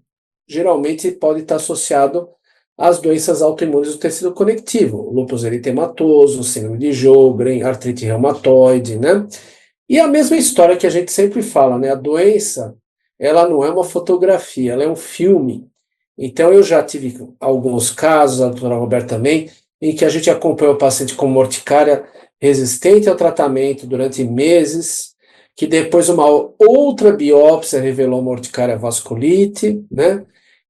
geralmente pode estar associado às doenças autoimunes do tecido conectivo, lúpus eritematoso, síndrome de Sjögren, artrite reumatoide, né? E a mesma história que a gente sempre fala, né? A doença, ela não é uma fotografia, ela é um filme. Então, eu já tive alguns casos, a doutora Roberta também, em que a gente acompanhou o paciente com urticária resistente ao tratamento durante meses, que depois uma outra biópsia revelou uma urticária vasculite, né?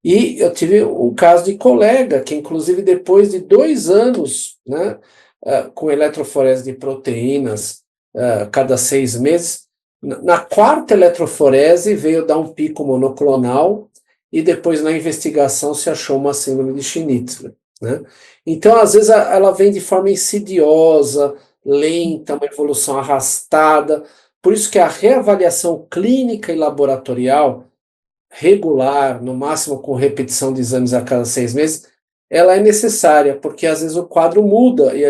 E eu tive um caso de colega que, inclusive, depois de 2 anos, né, com eletroforese de proteínas, cada 6 meses, na quarta eletroforese veio dar um pico monoclonal e depois na investigação se achou uma síndrome de Schnitzler, né? Então, às vezes, ela vem de forma insidiosa, lenta, uma evolução arrastada, por isso que a reavaliação clínica e laboratorial regular, no máximo com repetição de exames a cada 6 meses, ela é necessária, porque às vezes o quadro muda e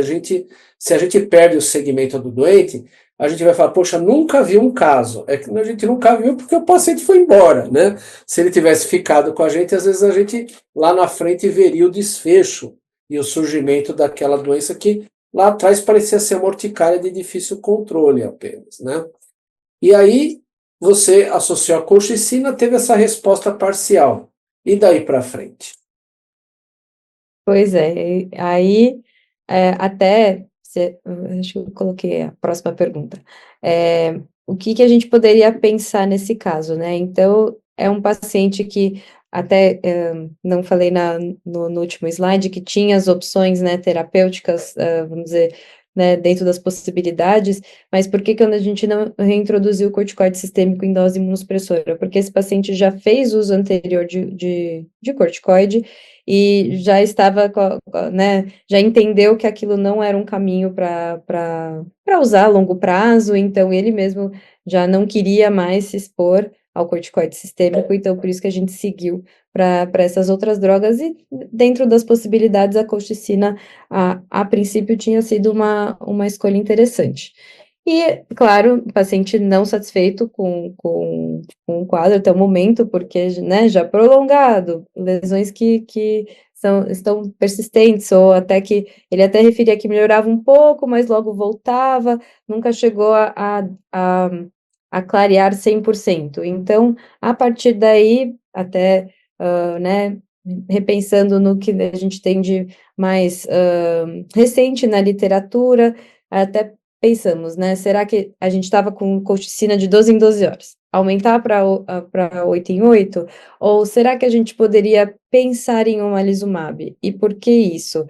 se a gente perde o segmento do doente, a gente vai falar, poxa, nunca vi um caso. É que a gente nunca viu porque o paciente foi embora, né? Se ele tivesse ficado com a gente, às vezes a gente lá na frente veria o desfecho e o surgimento daquela doença que lá atrás parecia ser uma urticária de difícil controle apenas, né? E aí você associou a colchicina, teve essa resposta parcial. E daí para frente? Pois é, aí acho que eu coloquei a próxima pergunta. O que a gente poderia pensar nesse caso, né? Então, é um paciente que até não falei no último slide que tinha as opções, né, terapêuticas, vamos dizer, né, dentro das possibilidades, mas por que quando a gente não reintroduziu o corticoide sistêmico em dose imunossupressora? Porque esse paciente já fez uso anterior de corticoide e já estava, né, já entendeu que aquilo não era um caminho para usar a longo prazo, então ele mesmo já não queria mais se expor ao corticoide sistêmico, então por isso que a gente seguiu para essas outras drogas, e dentro das possibilidades a colchicina, a princípio, tinha sido uma escolha interessante. E, claro, o paciente não satisfeito com o quadro até o momento, porque, né, já prolongado, lesões que estão persistentes, ou até que ele até referia que melhorava um pouco, mas logo voltava, nunca chegou a clarear 100%. Então, a partir daí, até, né, repensando no que a gente tem de mais recente na literatura, até pensamos, né, será que a gente estava com colchicina de 12 em 12 horas? Aumentar para 8 em 8? Ou será que a gente poderia pensar em omalizumab? E por que isso?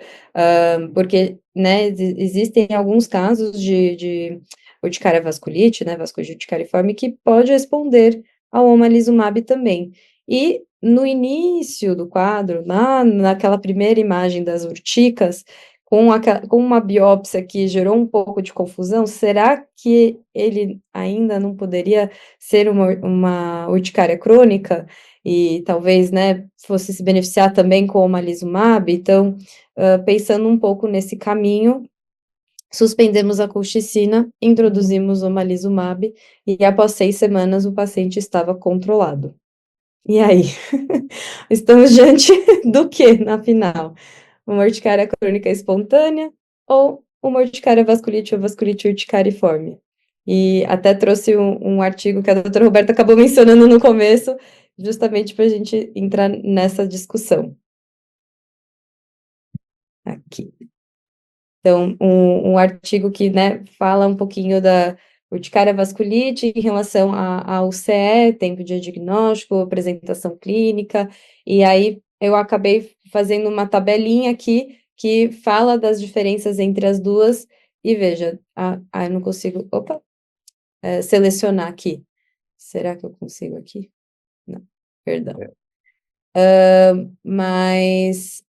Porque, né, existem alguns casos de urticária vasculite, né, vasculite urticariforme, que pode responder ao omalizumab também. E no início do quadro, naquela primeira imagem das urticas, com uma biópsia que gerou um pouco de confusão, será que ele ainda não poderia ser uma urticária crônica? E talvez, né, fosse se beneficiar também com o omalizumab? Então, pensando um pouco nesse caminho, suspendemos a colchicina, introduzimos o omalizumab, e após 6 semanas o paciente estava controlado. E aí? Estamos diante do que, na final? Uma urticária crônica espontânea ou uma urticária vasculite ou vasculite urticariforme? E até trouxe um artigo que a doutora Roberta acabou mencionando no começo, justamente para a gente entrar nessa discussão. Aqui. Então, um artigo que, né, fala um pouquinho da urticária vasculite em relação ao CE, tempo de diagnóstico, apresentação clínica, e aí eu acabei fazendo uma tabelinha aqui que fala das diferenças entre as duas, e veja, eu não consigo, selecionar aqui. Será que eu consigo aqui? Não, perdão. Mas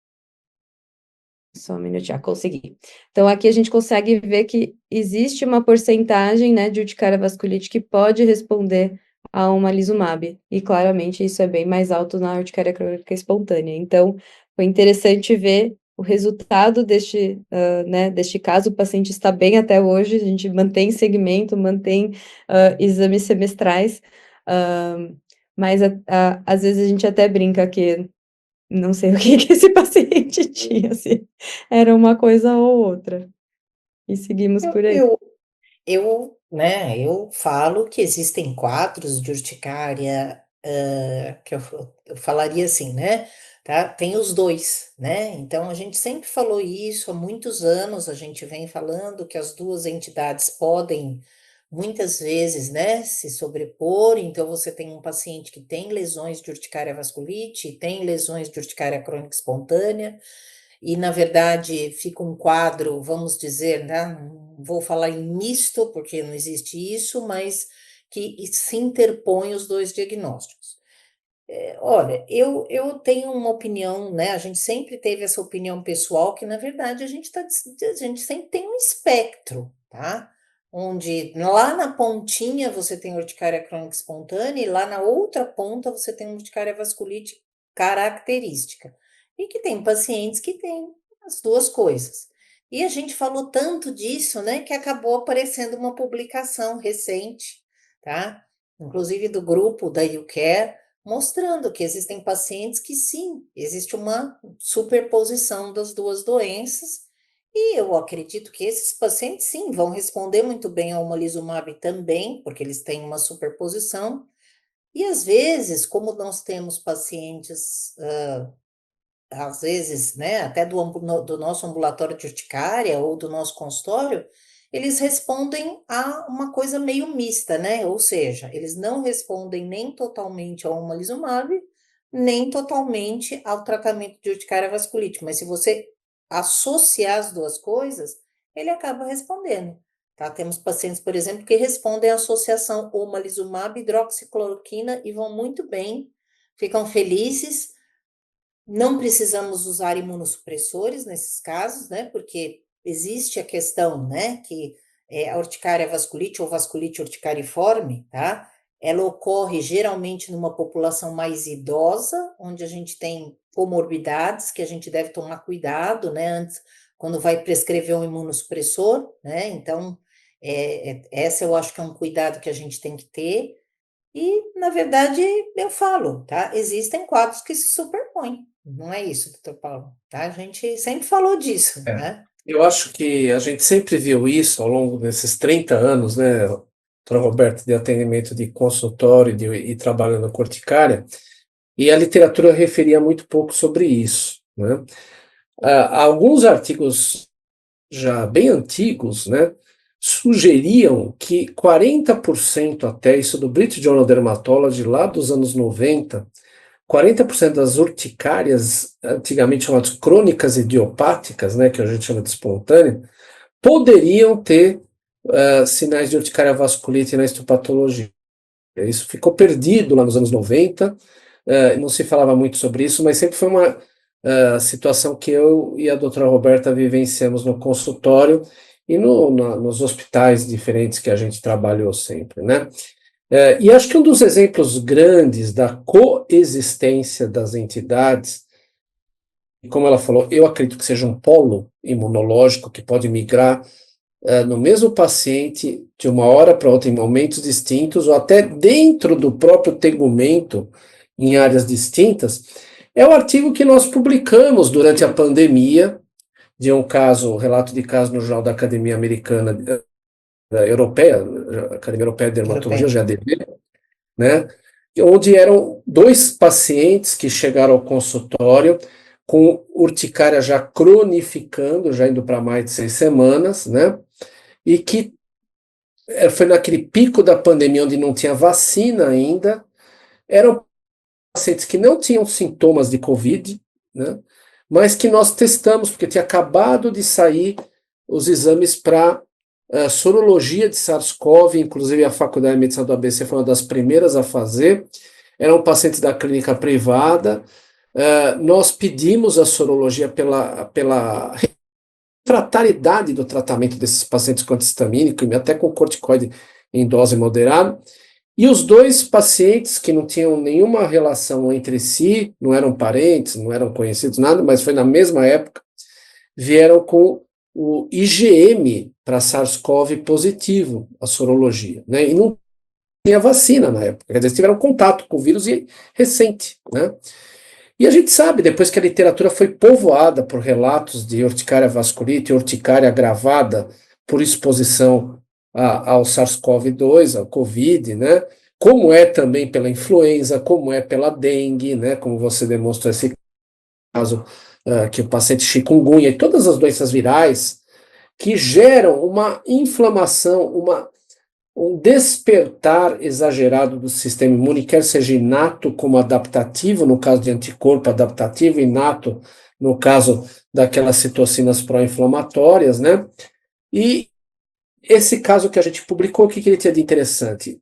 só um minutinho, consegui. Então, aqui a gente consegue ver que existe uma porcentagem, né, de urticária vasculite que pode responder a omalizumab, e claramente isso é bem mais alto na urticária crônica espontânea. Então, foi interessante ver o resultado deste, né, deste caso. O paciente está bem até hoje, a gente mantém segmento, mantém exames semestrais, mas às vezes a gente até brinca que não sei o que esse paciente tinha, se era uma coisa ou outra. E seguimos por aí. Eu falo que existem quadros de urticária, que eu falaria assim, né? Tá? Tem os dois, né? Então a gente sempre falou isso há muitos anos, a gente vem falando que as duas entidades podem muitas vezes, né, se sobrepor. Então você tem um paciente que tem lesões de urticária vasculite, tem lesões de urticária crônica espontânea, e na verdade fica um quadro, vamos dizer, né? Não vou falar em misto, porque não existe isso, mas que se interpõe os dois diagnósticos. Olha, eu tenho uma opinião, né? A gente sempre teve essa opinião pessoal que, na verdade, a gente sempre tem um espectro, tá? Onde lá na pontinha você tem urticária crônica espontânea e lá na outra ponta você tem urticária vasculite característica. E que tem pacientes que têm as duas coisas. E a gente falou tanto disso, né, que acabou aparecendo uma publicação recente, tá? Inclusive do grupo da YouCare, mostrando que existem pacientes que sim, existe uma superposição das duas doenças, e eu acredito que esses pacientes sim vão responder muito bem ao omalizumab também, porque eles têm uma superposição, e às vezes, como nós temos pacientes, às vezes, né, até do nosso ambulatório de urticária ou do nosso consultório, eles respondem a uma coisa meio mista, né? Ou seja, eles não respondem nem totalmente ao omalizumab, nem totalmente ao tratamento de urticária vasculite. Mas se você associar as duas coisas, ele acaba respondendo. Tá? Temos pacientes, por exemplo, que respondem à associação omalizumab, hidroxicloroquina e vão muito bem, ficam felizes. Não precisamos usar imunossupressores nesses casos, né? Porque existe a questão, né? Que a urticária vasculite ou vasculite urticariforme, tá? Ela ocorre geralmente numa população mais idosa, onde a gente tem comorbidades que a gente deve tomar cuidado, né? Antes, quando vai prescrever um imunossupressor, né? Então, essa eu acho que é um cuidado que a gente tem que ter. E, na verdade, eu falo, tá? Existem quadros que se superpõem. Não é isso, doutor Paulo, tá? A gente sempre falou disso, É. né? Eu acho que a gente sempre viu isso ao longo desses 30 anos, né, doutor Roberto, de atendimento de consultório e trabalhando com urticária, e a literatura referia muito pouco sobre isso, né? Alguns artigos já bem antigos, né, sugeriam que 40% até, isso do British Journal Dermatology, lá dos anos 90, 40% das urticárias, antigamente chamadas crônicas idiopáticas, né, que a gente chama de espontânea, poderiam ter sinais de urticária vasculite na histopatologia. Isso ficou perdido lá nos anos 90, não se falava muito sobre isso, mas sempre foi uma situação que eu e a doutora Roberta vivenciamos no consultório e nos hospitais diferentes que a gente trabalhou sempre, né? E acho que um dos exemplos grandes da coexistência das entidades, como ela falou, eu acredito que seja um polo imunológico que pode migrar no mesmo paciente de uma hora para outra em momentos distintos, ou até dentro do próprio tegumento em áreas distintas, é o artigo que nós publicamos durante a pandemia, de um caso, relato de caso no Jornal da Academia Americana Europeia, Academia Europeia de Dermatologia, GADB, né, onde eram 2 pacientes que chegaram ao consultório com urticária já cronificando, já indo para mais de 6 semanas, né, e que foi naquele pico da pandemia onde não tinha vacina ainda, eram pacientes que não tinham sintomas de Covid, né, mas que nós testamos, porque tinha acabado de sair os exames para sorologia de SARS-CoV, inclusive a Faculdade de Medicina do ABC foi uma das primeiras a fazer, eram pacientes da clínica privada, nós pedimos a sorologia pela refratariedade do tratamento desses pacientes com anti-histamínico, até com corticoide em dose moderada, e os dois pacientes que não tinham nenhuma relação entre si, não eram parentes, não eram conhecidos, nada, mas foi na mesma época, vieram com o IgM para SARS-CoV positivo, a sorologia, né? E não tinha vacina na época, quer dizer, tiveram contato com o vírus recente, né? E a gente sabe, depois que a literatura foi povoada por relatos de urticária vasculite, urticária agravada por exposição ao SARS-CoV-2, ao Covid, né? Como é também pela influenza, como é pela dengue, né? Como você demonstrou esse caso que o paciente chikungunya e todas as doenças virais que geram uma inflamação, um despertar exagerado do sistema imune, quer seja inato como adaptativo, no caso de anticorpo adaptativo, inato no caso daquelas citocinas pró-inflamatórias, né? E esse caso que a gente publicou, o que ele tinha de interessante?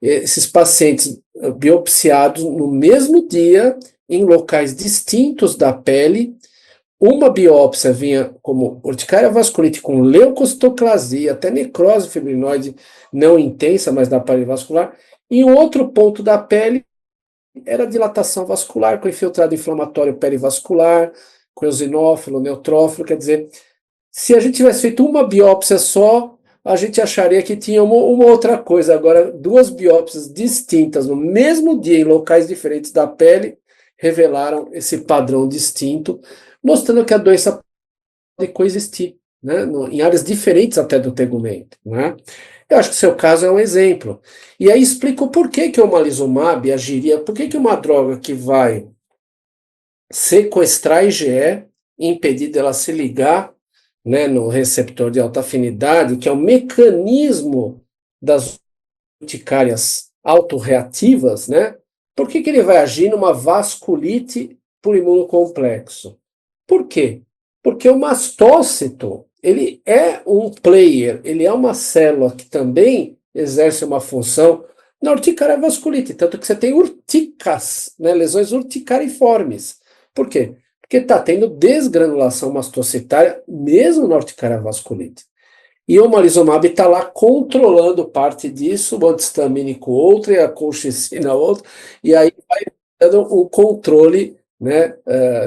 Esses pacientes biopsiados no mesmo dia, em locais distintos da pele, uma biópsia vinha como urticária vasculite com leucocitoclasia, até necrose fibrinoide não intensa, mas da parede vascular, e um outro ponto da pele era dilatação vascular, com infiltrado inflamatório perivascular, com eosinófilo, neutrófilo, quer dizer, se a gente tivesse feito uma biópsia só, a gente acharia que tinha uma outra coisa. Agora, duas biópsias distintas no mesmo dia, em locais diferentes da pele, revelaram esse padrão distinto, mostrando que a doença pode coexistir, né, em áreas diferentes até do tegumento, né? Eu acho que o seu caso é um exemplo. E aí explica o porquê que o omalizumab agiria, por que uma droga que vai sequestrar a IgE e impedir dela se ligar, né, no receptor de alta afinidade, que é o mecanismo das urticárias autorreativas, né? Por que ele vai agir numa vasculite por imunocomplexo? Por quê? Porque o mastócito, ele é um player, ele é uma célula que também exerce uma função na urticária vasculite, tanto que você tem urticas, né, lesões urticariformes. Por quê? Porque está tendo desgranulação mastocitária mesmo na urticária vasculite. E o omalizumab está lá controlando parte disso, o antihistamínico outro, e a colchicina outro, e aí vai dando o controle, né,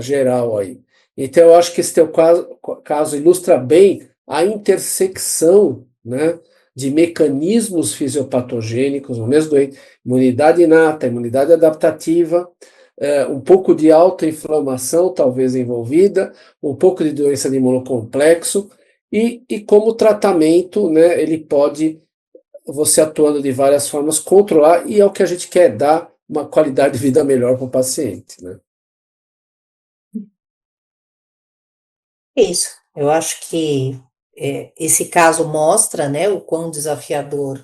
geral aí. Então, eu acho que esse teu caso ilustra bem a intersecção, né, de mecanismos fisiopatogênicos, no mesmo doente, imunidade inata, imunidade adaptativa, um pouco de autoinflamação talvez envolvida, um pouco de doença de imunocomplexo, e como tratamento, né, ele pode, você atuando de várias formas, controlar, e é o que a gente quer, dar uma qualidade de vida melhor para o paciente, né? Isso, eu acho que esse caso mostra, né, o quão desafiador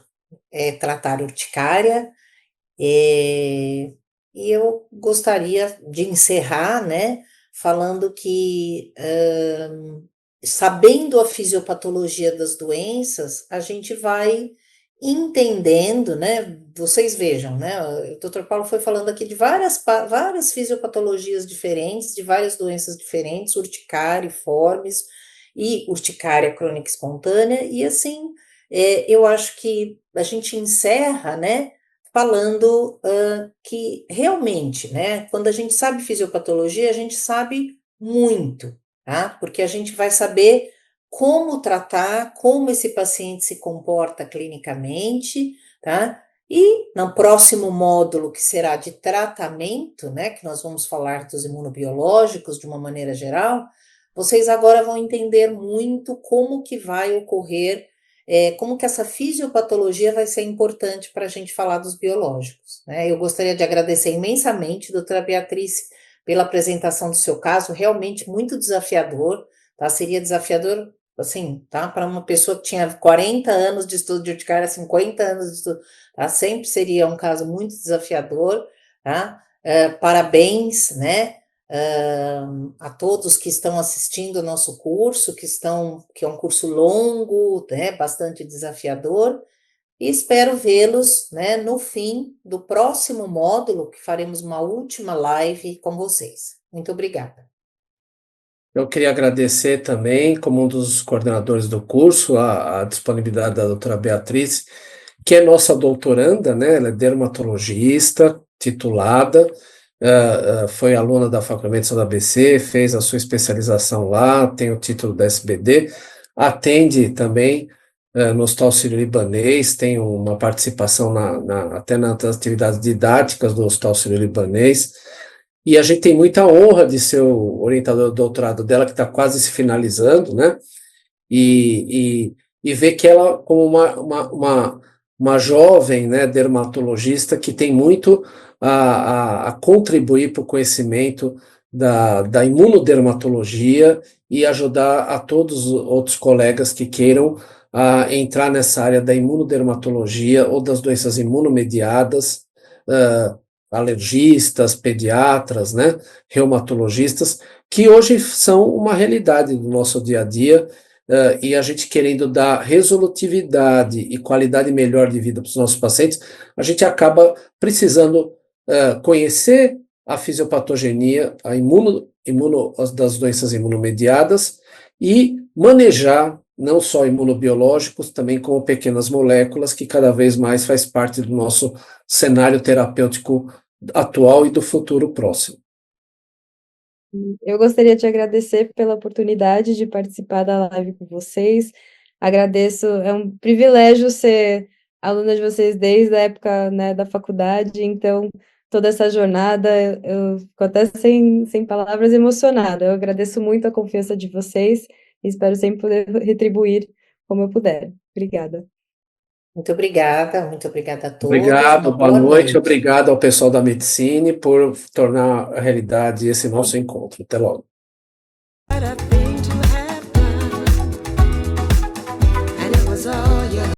é tratar urticária, e eu gostaria de encerrar, né, falando que, sabendo a fisiopatologia das doenças, a gente vai entendendo, né? Vocês vejam, né? O Dr. Paulo foi falando aqui de várias fisiopatologias diferentes, de várias doenças diferentes, urticárias e urticária crônica espontânea, e assim, eu acho que a gente encerra, né? Falando que realmente, né? Quando a gente sabe fisiopatologia, a gente sabe muito, tá? Porque a gente vai saber como tratar, como esse paciente se comporta clinicamente, tá? E no próximo módulo, que será de tratamento, né, que nós vamos falar dos imunobiológicos de uma maneira geral, vocês agora vão entender muito como que vai ocorrer, como que essa fisiopatologia vai ser importante para a gente falar dos biológicos, né? Eu gostaria de agradecer imensamente, doutora Beatriz, pela apresentação do seu caso, realmente muito desafiador, tá? Seria desafiador, assim, tá? Para uma pessoa que tinha 40 anos de estudo de urticária, 50 anos de estudo, tá? Sempre seria um caso muito desafiador, tá? Parabéns, né? a todos que estão assistindo o nosso curso, que é um curso longo, né, bastante desafiador, e espero vê-los, né, no fim do próximo módulo, que faremos uma última live com vocês. Muito obrigada. Eu queria agradecer também, como um dos coordenadores do curso, a disponibilidade da doutora Beatriz, que é nossa doutoranda, né? Ela é dermatologista, titulada, foi aluna da Faculdade de Medicina da ABC, fez a sua especialização lá, tem o título da SBD, atende também no Hospital Sírio-Libanês, tem uma participação até nas atividades didáticas do Hospital Sírio-Libanês, e a gente tem muita honra de ser o orientador do doutorado dela, que está quase se finalizando, né? E ver que ela, como uma jovem, né, dermatologista, que tem muito a contribuir para o conhecimento da imunodermatologia e ajudar a todos os outros colegas que queiram entrar nessa área da imunodermatologia ou das doenças imunomediadas, alergistas, pediatras, né, reumatologistas, que hoje são uma realidade do nosso dia a dia, e a gente querendo dar resolutividade e qualidade melhor de vida para os nossos pacientes, a gente acaba precisando conhecer a fisiopatogenia, das doenças imunomediadas e manejar não só imunobiológicos, também como pequenas moléculas, que cada vez mais faz parte do nosso cenário terapêutico atual e do futuro próximo. Eu gostaria de agradecer pela oportunidade de participar da live com vocês. Agradeço, é um privilégio ser aluna de vocês desde a época, né, da faculdade, então toda essa jornada, eu fico até sem palavras, emocionada. Eu agradeço muito a confiança de vocês e espero sempre poder retribuir como eu puder. Obrigada. Muito obrigada a todos. Obrigado, boa noite. Obrigado ao pessoal da Medicine por tornar a realidade esse nosso encontro. Até logo.